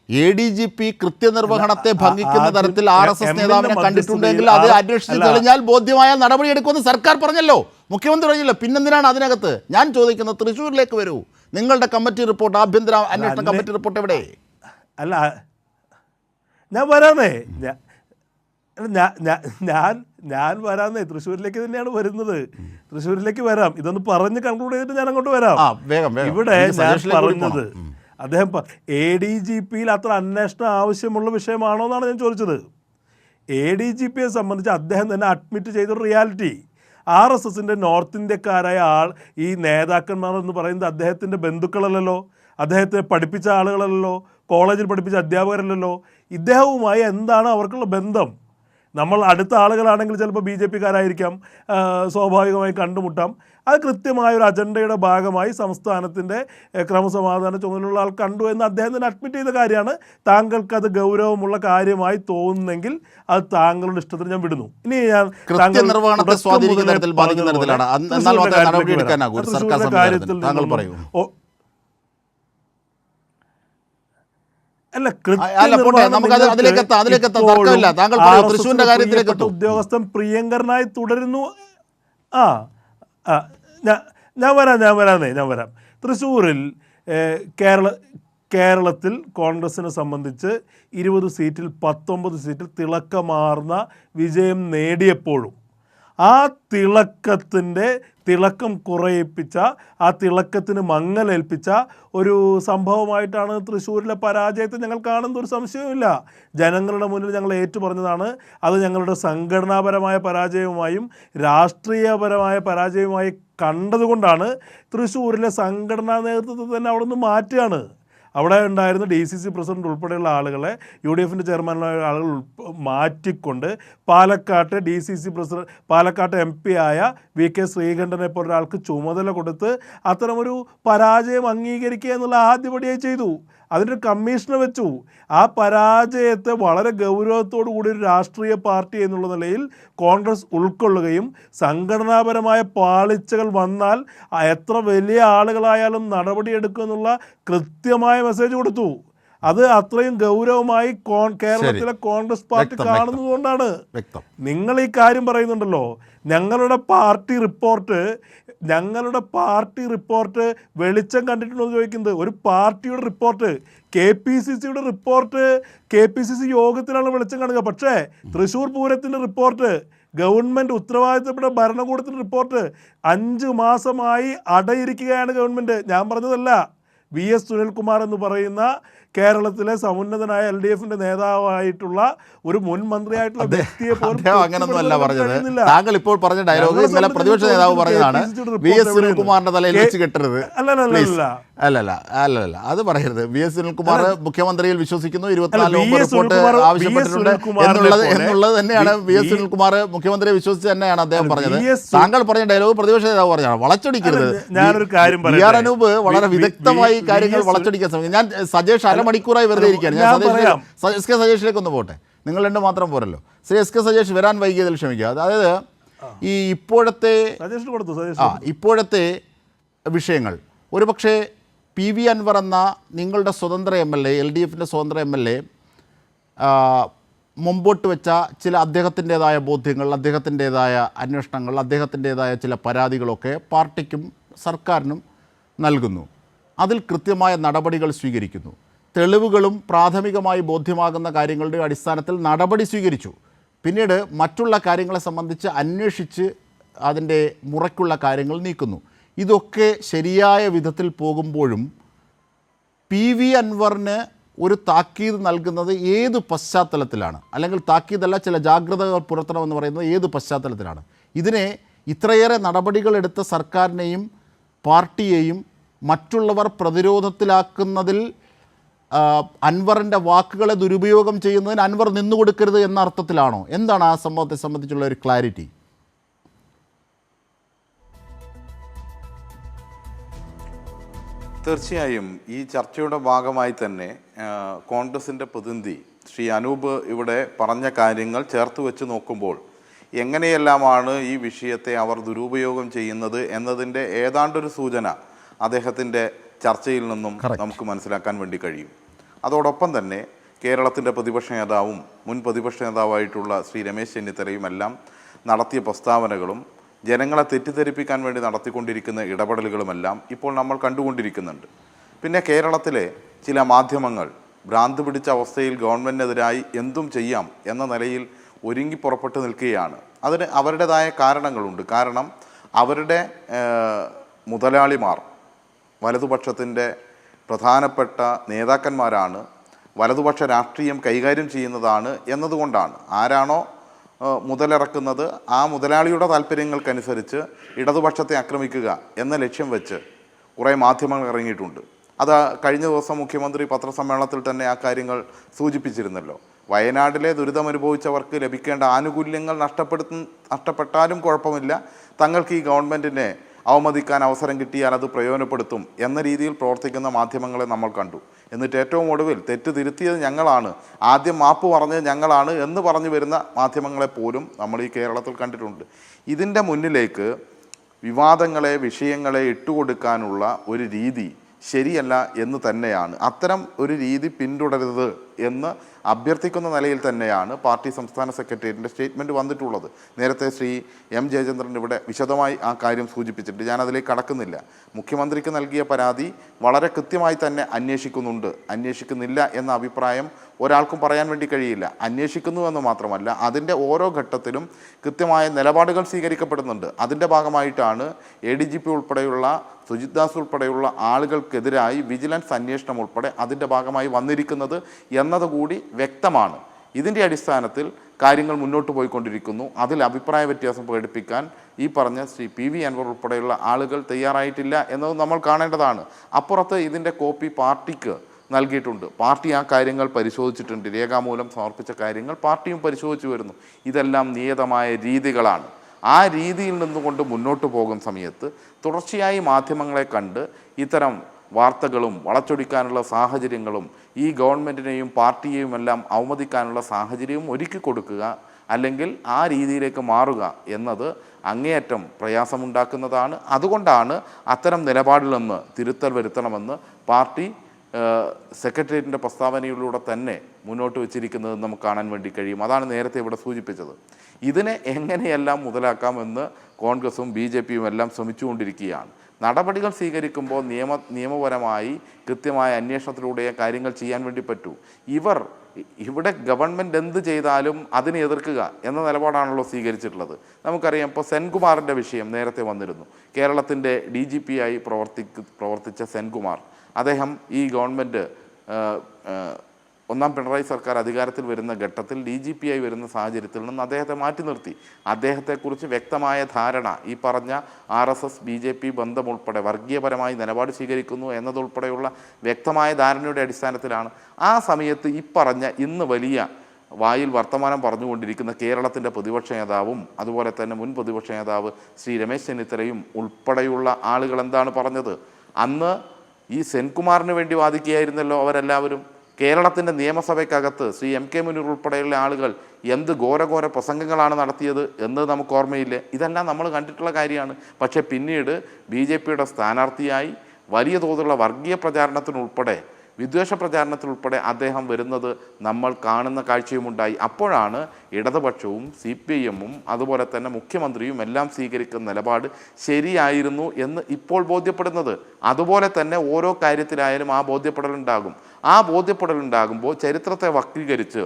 ADGP കൃത്യനിർവഹണത്തെ ഭംഗിക്കുന്ന തരത്തിൽ RSS നേതാവിനെ കണ്ടിട്ടുണ്ടെങ്കിൽ അത് അന്വേഷിച്ച് തെളിഞ്ഞാൽ ബോധ്യമായ നടപടിയെടുക്കുമെന്ന് സർക്കാർ പറഞ്ഞല്ലോ, മുഖ്യമന്ത്രി പറഞ്ഞല്ലോ. പിന്നെന്തിനാണ് അതിനകത്ത്? ഞാൻ ചോദിക്കുന്നത്, തൃശ്ശൂരിലേക്ക് വരൂ. നിങ്ങളുടെ കമ്മിറ്റി റിപ്പോർട്ട്, ആഭ്യന്തര അന്വേഷണ കമ്മിറ്റി റിപ്പോർട്ട് എവിടെ? അല്ല, ഞാൻ വരാന്നേ തൃശ്ശൂരിലേക്ക് തന്നെയാണ് വരുന്നത്. തൃശ്ശൂരിലേക്ക് വരാം. ഇതൊന്ന് പറഞ്ഞ് കൺക്ലൂഡ് ചെയ്തിട്ട് ഞാൻ അങ്ങോട്ട് വരാം. ഇവിടെ ഞാൻ പറഞ്ഞത്, അദ്ദേഹം ADGPയിൽ അത്ര അന്വേഷണം ആവശ്യമുള്ള വിഷയമാണോ എന്നാണ് ഞാൻ ചോദിച്ചത്. ADGPയെ സംബന്ധിച്ച് അദ്ദേഹം തന്നെ അഡ്മിറ്റ് ചെയ്തൊരു റിയാലിറ്റി, RSSന്റെ നോർത്ത് ഇന്ത്യക്കാരായ ഈ നേതാക്കന്മാർ എന്ന് പറയുന്നത് അദ്ദേഹത്തിൻ്റെ ബന്ധുക്കളല്ലല്ലോ, അദ്ദേഹത്തെ പഠിപ്പിച്ച ആളുകളല്ലല്ലോ, കോളേജിൽ പഠിപ്പിച്ച അധ്യാപകരല്ലല്ലോ. ഇദ്ദേഹവുമായി എന്താണ് അവർക്കുള്ള ബന്ധം? നമ്മൾ അടുത്ത ആളുകളാണെങ്കിൽ ചിലപ്പോൾ BJPക്കാരായിരിക്കാം, സ്വാഭാവികമായി കണ്ടുമുട്ടാം. അത് കൃത്യമായൊരു അജണ്ടയുടെ ഭാഗമായി സംസ്ഥാനത്തിൻ്റെ ക്രമസമാധാന ചുമതലയുള്ള ആൾ കണ്ടു എന്ന് അദ്ദേഹം തന്നെ അഡ്മിറ്റ് ചെയ്ത കാര്യമാണ്. താങ്കൾക്കത് ഗൗരവമുള്ള കാര്യമായി തോന്നുന്നെങ്കിൽ അത് താങ്കളുടെ ഇഷ്ടത്തിന് ഞാൻ വിടുന്നു. ഇനി ഞാൻ ഉദ്യോഗസ്ഥൻ പ്രിയങ്കരനായി തുടരുന്നു. ഞാൻ വരാം. തൃശ്ശൂരിൽ കേരളത്തിൽ കോൺഗ്രസിനെ സംബന്ധിച്ച് 20 സീറ്റിൽ 19 സീറ്റിൽ തിളക്കമാർന്ന വിജയം നേടിയപ്പോഴും ആ തിളക്കം കുറയിപ്പിച്ച, ആ തിളക്കത്തിന് മങ്ങലേൽപ്പിച്ച ഒരു സംഭവമായിട്ടാണ് തൃശ്ശൂരിലെ പരാജയത്തെ ഞങ്ങൾ കാണുന്ന ഒരു സംശയവുമില്ല. ജനങ്ങളുടെ മുന്നിൽ ഞങ്ങൾ ഏറ്റുപറഞ്ഞതാണ്. അത് ഞങ്ങളുടെ സംഘടനാപരമായ പരാജയവുമായും രാഷ്ട്രീയപരമായ പരാജയവുമായി കണ്ടതുകൊണ്ടാണ് തൃശ്ശൂരിലെ സംഘടനാ നേതൃത്വത്തെ തന്നെ അവിടെ നിന്ന് മാറ്റുകയാണ്. അവിടെ ഉണ്ടായിരുന്ന DCC പ്രസിഡന്റ് ഉൾപ്പെടെയുള്ള ആളുകളെ, UDFൻ്റെ ചെയർമാനായ ആളുകൾ മാറ്റിക്കൊണ്ട് പാലക്കാട്ട് DCC പ്രസിഡന്റ്, പാലക്കാട്ട് MP ആയ VK ശ്രീകണ്ഠനെ പോലെ ഒരാൾക്ക് ചുമതല കൊടുത്ത് അത്തരമൊരു പരാജയം അംഗീകരിക്കുക എന്നുള്ള ആദ്യപടിയായി ചെയ്തു. അതിൻ്റെ കമ്മീഷനെ വെച്ചു. ആ പരാജയത്തെ വളരെ ഗൗരവത്തോടു കൂടി ഒരു രാഷ്ട്രീയ പാർട്ടി എന്നുള്ള നിലയിൽ കോൺഗ്രസ് ഉൾക്കൊള്ളുകയും സംഘടനാപരമായ പാളിച്ചകൾ വന്നാൽ എത്ര വലിയ ആളുകളായാലും നടപടിയെടുക്കുമെന്നുള്ള കൃത്യമായ മെസ്സേജ് കൊടുത്തു. അത് അത്രയും ഗൗരവമായി കേരളത്തിലെ കോൺഗ്രസ് പാർട്ടി കാണുന്നതുകൊണ്ടാണ്. നിങ്ങൾ ഈ കാര്യം പറയുന്നുണ്ടല്ലോ, ഞങ്ങളുടെ പാർട്ടി റിപ്പോർട്ട് വെളിച്ചം കണ്ടിട്ടുണ്ടോ എന്ന് ചോദിക്കുന്നത്. ഒരു പാർട്ടിയുടെ റിപ്പോർട്ട്, KPCCയുടെ റിപ്പോർട്ട് KPCC യോഗത്തിലാണ് വെളിച്ചം കാണുക. പക്ഷേ തൃശ്ശൂർ പൂരത്തിൻ്റെ റിപ്പോർട്ട്, ഗവൺമെൻറ് ഉത്തരവാദിത്തപ്പെട്ട ഭരണകൂടത്തിൻ്റെ റിപ്പോർട്ട് 5 മാസമായി അടയിരിക്കുകയാണ് ഗവൺമെൻറ്. ഞാൻ പറഞ്ഞതല്ല, VS സുനിൽകുമാർ എന്ന് പറയുന്ന കേരളത്തിലെ സമുന്നതനായ LDF-ന്റെ നേതാവായിട്ടുള്ള ഒരു മുൻ മന്ത്രിയായിട്ടുള്ള വ്യക്തിയെ പോലും അദ്ദേഹം അങ്ങനൊന്നുമല്ല പറഞ്ഞത്. കഴിയുന്നില്ല. താങ്കൾ ഇപ്പോൾ പറഞ്ഞ ഡയലോഗ് ഇന്നലെ പ്രതിപക്ഷ നേതാവ് പറഞ്ഞതാണ്. VS സുനിൽകുമാറിന്റെ തലയിൽ വെച്ച് കെട്ടരുത്. അല്ലല്ല അത് പറയരുത്. VS സുനിൽകുമാർ മുഖ്യമന്ത്രിയിൽ വിശ്വസിക്കുന്നു, 24 റിപ്പോർട്ട് ആവശ്യപ്പെട്ടിട്ടുണ്ട് എന്നുള്ളത് തന്നെയാണ്. VS സുനിൽകുമാർ മുഖ്യമന്ത്രിയെ വിശ്വസിച്ച് തന്നെയാണ് അദ്ദേഹം പറഞ്ഞത്. താങ്കൾ പറഞ്ഞ ഡയലോഗ് പ്രതിപക്ഷ നേതാവ് പറഞ്ഞാണ്. വളച്ചൊടിക്കരുത്. ഞാനൊരു കാര്യം PR അനൂപ് വളരെ വിദഗ്ധമായി കാര്യങ്ങൾ വളച്ചൊടിക്കാൻ ശ്രമിക്കും. ഞാൻ സജേഷ് അരമണിക്കൂറായി വെറുതെ ഇരിക്കുകയാണ്. ഞാൻ SK സജേഷിലേക്ക് ഒന്ന് പോട്ടെ. നിങ്ങൾ രണ്ട് മാത്രം പോരല്ലോ. ശ്രീ SK സജേഷ് വരാൻ വൈകിയതിൽ ക്ഷമിക്കുക. അതായത് ഈ ഇപ്പോഴത്തെ വിഷയങ്ങൾ ഒരുപക്ഷെ PV അൻവർ എന്ന നിങ്ങളുടെ സ്വതന്ത്ര MLA, LDF-ന്റെ സ്വതന്ത്ര MLA മുമ്പോട്ട് വെച്ച ചില അദ്ദേഹത്തിൻ്റെതായ ബോധ്യങ്ങൾ, അദ്ദേഹത്തിൻ്റെതായ അന്വേഷണങ്ങൾ, അദ്ദേഹത്തിൻ്റെതായ ചില പരാതികളൊക്കെ പാർട്ടിക്കും സർക്കാരിനും നൽകുന്നു. അതിൽ കൃത്യമായ നടപടികൾ സ്വീകരിക്കുന്നു. തെളിവുകളും പ്രാഥമികമായി ബോധ്യമാകുന്ന കാര്യങ്ങളുടെ അടിസ്ഥാനത്തിൽ നടപടി സ്വീകരിച്ചു. പിന്നീട് മറ്റുള്ള കാര്യങ്ങളെ സംബന്ധിച്ച് അന്വേഷിച്ച് അതിൻ്റെ മുറയ്ക്കുള്ള കാര്യങ്ങൾ നീക്കുന്നു. ഇതൊക്കെ ശരിയായ വിധത്തിൽ പോകുമ്പോഴും PV അൻവറിന് ഒരു താക്കീത് നൽകുന്നത് ഏത് പശ്ചാത്തലത്തിലാണ്? അല്ലെങ്കിൽ താക്കീതല്ല, ചില ജാഗ്രതകൾ പുലർത്തണമെന്ന് പറയുന്നത് ഏത് പശ്ചാത്തലത്തിലാണ്? ഇതിനെ ഇത്രയേറെ നടപടികളെടുത്ത സർക്കാരിനെയും പാർട്ടിയെയും മറ്റുള്ളവർ പ്രതിരോധത്തിലാക്കുന്നതിൽ അൻവറിൻ്റെ വാക്കുകളെ ദുരുപയോഗം ചെയ്യുന്നതിന് അൻവർ നിന്നുകൊടുക്കരുത് എന്ന അർത്ഥത്തിലാണോ? എന്താണ് ആ സംഭവത്തെ സംബന്ധിച്ചുള്ള ഒരു ക്ലാരിറ്റി? തീർച്ചയായും ഈ ചർച്ചയുടെ ഭാഗമായി തന്നെ കോൺഗ്രസിൻ്റെ പ്രതിനിധി ശ്രീ അനൂപ് ഇവിടെ പറഞ്ഞ കാര്യങ്ങൾ ചേർത്ത് വെച്ച് നോക്കുമ്പോൾ എങ്ങനെയെല്ലാമാണ് ഈ വിഷയത്തെ അവർ ദുരുപയോഗം ചെയ്യുന്നത് എന്നതിൻ്റെ ഏതാണ്ടൊരു സൂചന അദ്ദേഹത്തിൻ്റെ ചർച്ചയിൽ നിന്നും നമുക്ക് മനസ്സിലാക്കാൻ വേണ്ടി കഴിയും. അതോടൊപ്പം തന്നെ കേരളത്തിൻ്റെ പ്രതിപക്ഷ നേതാവും മുൻ പ്രതിപക്ഷ നേതാവായിട്ടുള്ള ശ്രീ രമേശ് ചെന്നിത്തലയും എല്ലാം നടത്തിയ പ്രസ്താവനകളും ജനങ്ങളെ തെറ്റിദ്ധരിപ്പിക്കാൻ വേണ്ടി നടത്തിക്കൊണ്ടിരിക്കുന്ന ഇടപെടലുകളുമെല്ലാം ഇപ്പോൾ നമ്മൾ കണ്ടുകൊണ്ടിരിക്കുന്നുണ്ട്. പിന്നെ കേരളത്തിലെ ചില മാധ്യമങ്ങൾ ഭ്രാന്ത് പിടിച്ച അവസ്ഥയിൽ ഗവൺമെൻറ്റിനെതിരായി എന്തും ചെയ്യാം എന്ന നിലയിൽ ഒരുങ്ങി പുറപ്പെട്ട് നിൽക്കുകയാണ്. അതിന് അവരുടേതായ കാരണങ്ങളുണ്ട്. കാരണം അവരുടെ മുതലാളിമാർ വലതുപക്ഷത്തിൻ്റെ പ്രധാനപ്പെട്ട നേതാക്കന്മാരാണ്, വലതുപക്ഷ രാഷ്ട്രീയം കൈകാര്യം ചെയ്യുന്നതാണ് എന്നതുകൊണ്ടാണ്. ആരാണോ മുതലിറക്കുന്നത് ആ മുതലാളിയുടെ താല്പര്യങ്ങൾക്കനുസരിച്ച് ഇടതുപക്ഷത്തെ ആക്രമിക്കുക എന്ന ലക്ഷ്യം വെച്ച് കുറേ മാധ്യമങ്ങൾ ഇറങ്ങിയിട്ടുണ്ട്. അത് കഴിഞ്ഞ ദിവസം മുഖ്യമന്ത്രി പത്രസമ്മേളനത്തിൽ തന്നെ ആ കാര്യങ്ങൾ സൂചിപ്പിച്ചിരുന്നല്ലോ. വയനാട്ടിലെ ദുരിതമനുഭവിച്ചവർക്ക് ലഭിക്കേണ്ട ആനുകൂല്യങ്ങൾ നഷ്ടപ്പെട്ടാലും കുഴപ്പമില്ല, തങ്ങൾക്ക് ഈ ഗവൺമെൻറ്റിനെ അവമതിക്കാൻ അവസരം കിട്ടിയാൽ അത് പ്രയോജനപ്പെടുത്തും എന്ന രീതിയിൽ പ്രവർത്തിക്കുന്ന മാധ്യമങ്ങളെ നമ്മൾ കണ്ടു. എന്നിട്ട് ഏറ്റവും ഒടുവിൽ തെറ്റ് തിരുത്തിയത് ഞങ്ങളാണ്, ആദ്യം മാപ്പ് പറഞ്ഞത് ഞങ്ങളാണ് എന്ന് പറഞ്ഞു വരുന്ന മാധ്യമങ്ങളെപ്പോലും നമ്മൾ ഈ കേരളത്തിൽ കണ്ടിട്ടുണ്ട്. ഇതിൻ്റെ മുന്നിലേക്ക് വിവാദങ്ങളെ, വിഷയങ്ങളെ ഇട്ടുകൊടുക്കാനുള്ള ഒരു രീതി ശരിയല്ല എന്ന് തന്നെയാണ്. അത്തരം ഒരു രീതി പിന്തുടരുത് എന്ന് അഭ്യർത്ഥിക്കുന്ന നിലയിൽ തന്നെയാണ് പാർട്ടി സംസ്ഥാന സെക്രട്ടേറിയറ്റിൻ്റെ സ്റ്റേറ്റ്മെൻറ്റ് വന്നിട്ടുള്ളത്. നേരത്തെ ശ്രീ M ജയചന്ദ്രൻ ഇവിടെ വിശദമായി ആ കാര്യം സൂചിപ്പിച്ചിട്ടുണ്ട്. ഞാനതിലേക്ക് കടക്കുന്നില്ല. മുഖ്യമന്ത്രിക്ക് നൽകിയ പരാതി വളരെ കൃത്യമായി തന്നെ അന്വേഷിക്കുന്നില്ല എന്ന അഭിപ്രായം ഒരാൾക്കും പറയാൻ വേണ്ടി കഴിയില്ല. അന്വേഷിക്കുന്നുവെന്ന് മാത്രമല്ല, അതിൻ്റെ ഓരോ ഘട്ടത്തിലും കൃത്യമായ നിലപാടുകൾ സ്വീകരിക്കപ്പെടുന്നുണ്ട്. അതിൻ്റെ ഭാഗമായിട്ടാണ് ADGP ഉൾപ്പെടെയുള്ള സുജിത് ദാസ് ഉൾപ്പെടെയുള്ള ആളുകൾക്കെതിരായി വിജിലൻസ് അന്വേഷണം ഉൾപ്പെടെ അതിൻ്റെ ഭാഗമായി വന്നിരിക്കുന്നത് എന്നതുകൂടി വ്യക്തമാണ്. ഇതിൻ്റെ അടിസ്ഥാനത്തിൽ കാര്യങ്ങൾ മുന്നോട്ട് പോയിക്കൊണ്ടിരിക്കുന്നു. അതിൽ അഭിപ്രായ വ്യത്യാസം പ്രകടിപ്പിക്കാൻ ഈ പറഞ്ഞ ശ്രീ PV അൻവർ ഉൾപ്പെടെയുള്ള ആളുകൾ തയ്യാറായിട്ടില്ല എന്നത് നമ്മൾ കാണേണ്ടതാണ്. അപ്പുറത്ത് ഇതിൻ്റെ കോപ്പി പാർട്ടിക്ക് നൽകിയിട്ടുണ്ട്. പാർട്ടി ആ കാര്യങ്ങൾ പരിശോധിച്ചിട്ടുണ്ട്. രേഖാമൂലം സമർപ്പിച്ച കാര്യങ്ങൾ പാർട്ടിയും പരിശോധിച്ചു വരുന്നു. ഇതെല്ലാം നിയതമായ രീതികളാണ്. ആ രീതിയിൽ നിന്നുകൊണ്ട് മുന്നോട്ട് പോകുന്ന സമയത്ത് തുടർച്ചയായി മാധ്യമങ്ങളെ കണ്ട് ഇത്തരം വാർത്തകളും വളച്ചൊടിക്കാനുള്ള സാഹചര്യങ്ങളും ഈ ഗവൺമെൻറ്റിനെയും പാർട്ടിയെയും എല്ലാം അവമതിക്കാനുള്ള സാഹചര്യവും ഒരുക്കി കൊടുക്കുക, അല്ലെങ്കിൽ ആ രീതിയിലേക്ക് മാറുക എന്നത് അങ്ങേയറ്റം പ്രയാസമുണ്ടാക്കുന്നതാണ്. അതുകൊണ്ടാണ് അത്തരം നിലപാടിൽ നിന്ന് തിരുത്തൽ വരുത്തണമെന്ന് പാർട്ടി സെക്രട്ടേറിയറ്റിൻ്റെ പ്രസ്താവനയിലൂടെ തന്നെ മുന്നോട്ട് വെച്ചിരിക്കുന്നത് നമുക്ക് കാണാൻ വേണ്ടി കഴിയും. അതാണ് നേരത്തെ ഇവിടെ സൂചിപ്പിച്ചത്. ഇതിനെ എങ്ങനെയെല്ലാം മുതലാക്കാമെന്ന് കോൺഗ്രസും BJPയും എല്ലാം ശ്രമിച്ചുകൊണ്ടിരിക്കുകയാണ്. നടപടികൾ സ്വീകരിക്കുമ്പോൾ നിയമപരമായി കൃത്യമായ അന്വേഷണത്തിലൂടെ കാര്യങ്ങൾ ചെയ്യാൻ വേണ്ടി പറ്റൂ. ഇവിടെ ഗവൺമെൻറ് എന്ത് ചെയ്താലും അതിനെ എതിർക്കുക എന്ന നിലപാടാണല്ലോ സ്വീകരിച്ചിട്ടുള്ളത്. നമുക്കറിയാം, ഇപ്പോൾ സെൻകുമാറിൻ്റെ വിഷയം നേരത്തെ വന്നിരുന്നു. കേരളത്തിൻ്റെ DGP ആയി പ്രവർത്തിച്ച സെൻകുമാർ, അദ്ദേഹം ഈ ഗവൺമെൻറ് ഒന്നാം പിണറായി സർക്കാർ അധികാരത്തിൽ വരുന്ന ഘട്ടത്തിൽ DGP ആയി വരുന്ന സാഹചര്യത്തിൽ നിന്ന് അദ്ദേഹത്തെ മാറ്റി നിർത്തി. അദ്ദേഹത്തെക്കുറിച്ച് വ്യക്തമായ ധാരണ ഈ പറഞ്ഞ RSS BJP ബന്ധമുൾപ്പെടെ വർഗീയപരമായി നിലപാട് സ്വീകരിക്കുന്നു എന്നതുൾപ്പെടെയുള്ള വ്യക്തമായ ധാരണയുടെ അടിസ്ഥാനത്തിലാണ് ആ സമയത്ത് ഈ പറഞ്ഞ ഇന്ന് വലിയ വായിൽ വർത്തമാനം പറഞ്ഞുകൊണ്ടിരിക്കുന്ന കേരളത്തിൻ്റെ പ്രതിപക്ഷ നേതാവും അതുപോലെ തന്നെ മുൻ പ്രതിപക്ഷ നേതാവ് ശ്രീ രമേശ് ചെന്നിത്തലയും ഉൾപ്പെടെയുള്ള ആളുകൾ എന്താണ് പറഞ്ഞത്? അന്ന് ഈ സെൻകുമാറിന് വേണ്ടി വാദിക്കുകയായിരുന്നല്ലോ അവരെല്ലാവരും. കേരളത്തിൻ്റെ നിയമസഭയ്ക്കകത്ത് ശ്രീ MK മുനീർ ഉൾപ്പെടെയുള്ള ആളുകൾ എന്ത് ഘോരഘോര പ്രസംഗങ്ങളാണ് നടത്തിയത് എന്ന് നമുക്ക് ഓർമ്മയില്ലേ? ഇതെല്ലാം നമ്മൾ കണ്ടിട്ടുള്ള കാര്യമാണ്. പക്ഷേ പിന്നീട് BJPയുടെ സ്ഥാനാർത്ഥിയായി വലിയ തോതിലുള്ള വർഗീയ പ്രചാരണത്തിനുൾപ്പെടെ വിദ്വേഷ പ്രചാരണത്തിലുൾപ്പെടെ അദ്ദേഹം വരുന്നത് നമ്മൾ കാണുന്ന കാഴ്ചയുമുണ്ടായി. അപ്പോഴാണ് ഇടതുപക്ഷവും CPIM-ഉം അതുപോലെ തന്നെ മുഖ്യമന്ത്രിയും എല്ലാം സ്വീകരിക്കുന്ന നിലപാട് ശരിയായിരുന്നു എന്ന് ഇപ്പോൾ ബോധ്യപ്പെടുന്നത്. അതുപോലെ തന്നെ ഓരോ കാര്യത്തിലായാലും ആ ബോധ്യപ്പെടലുണ്ടാകും. ആ ബോധ്യപ്പെടലുണ്ടാകുമ്പോൾ ചരിത്രത്തെ വക്രീകരിച്ച്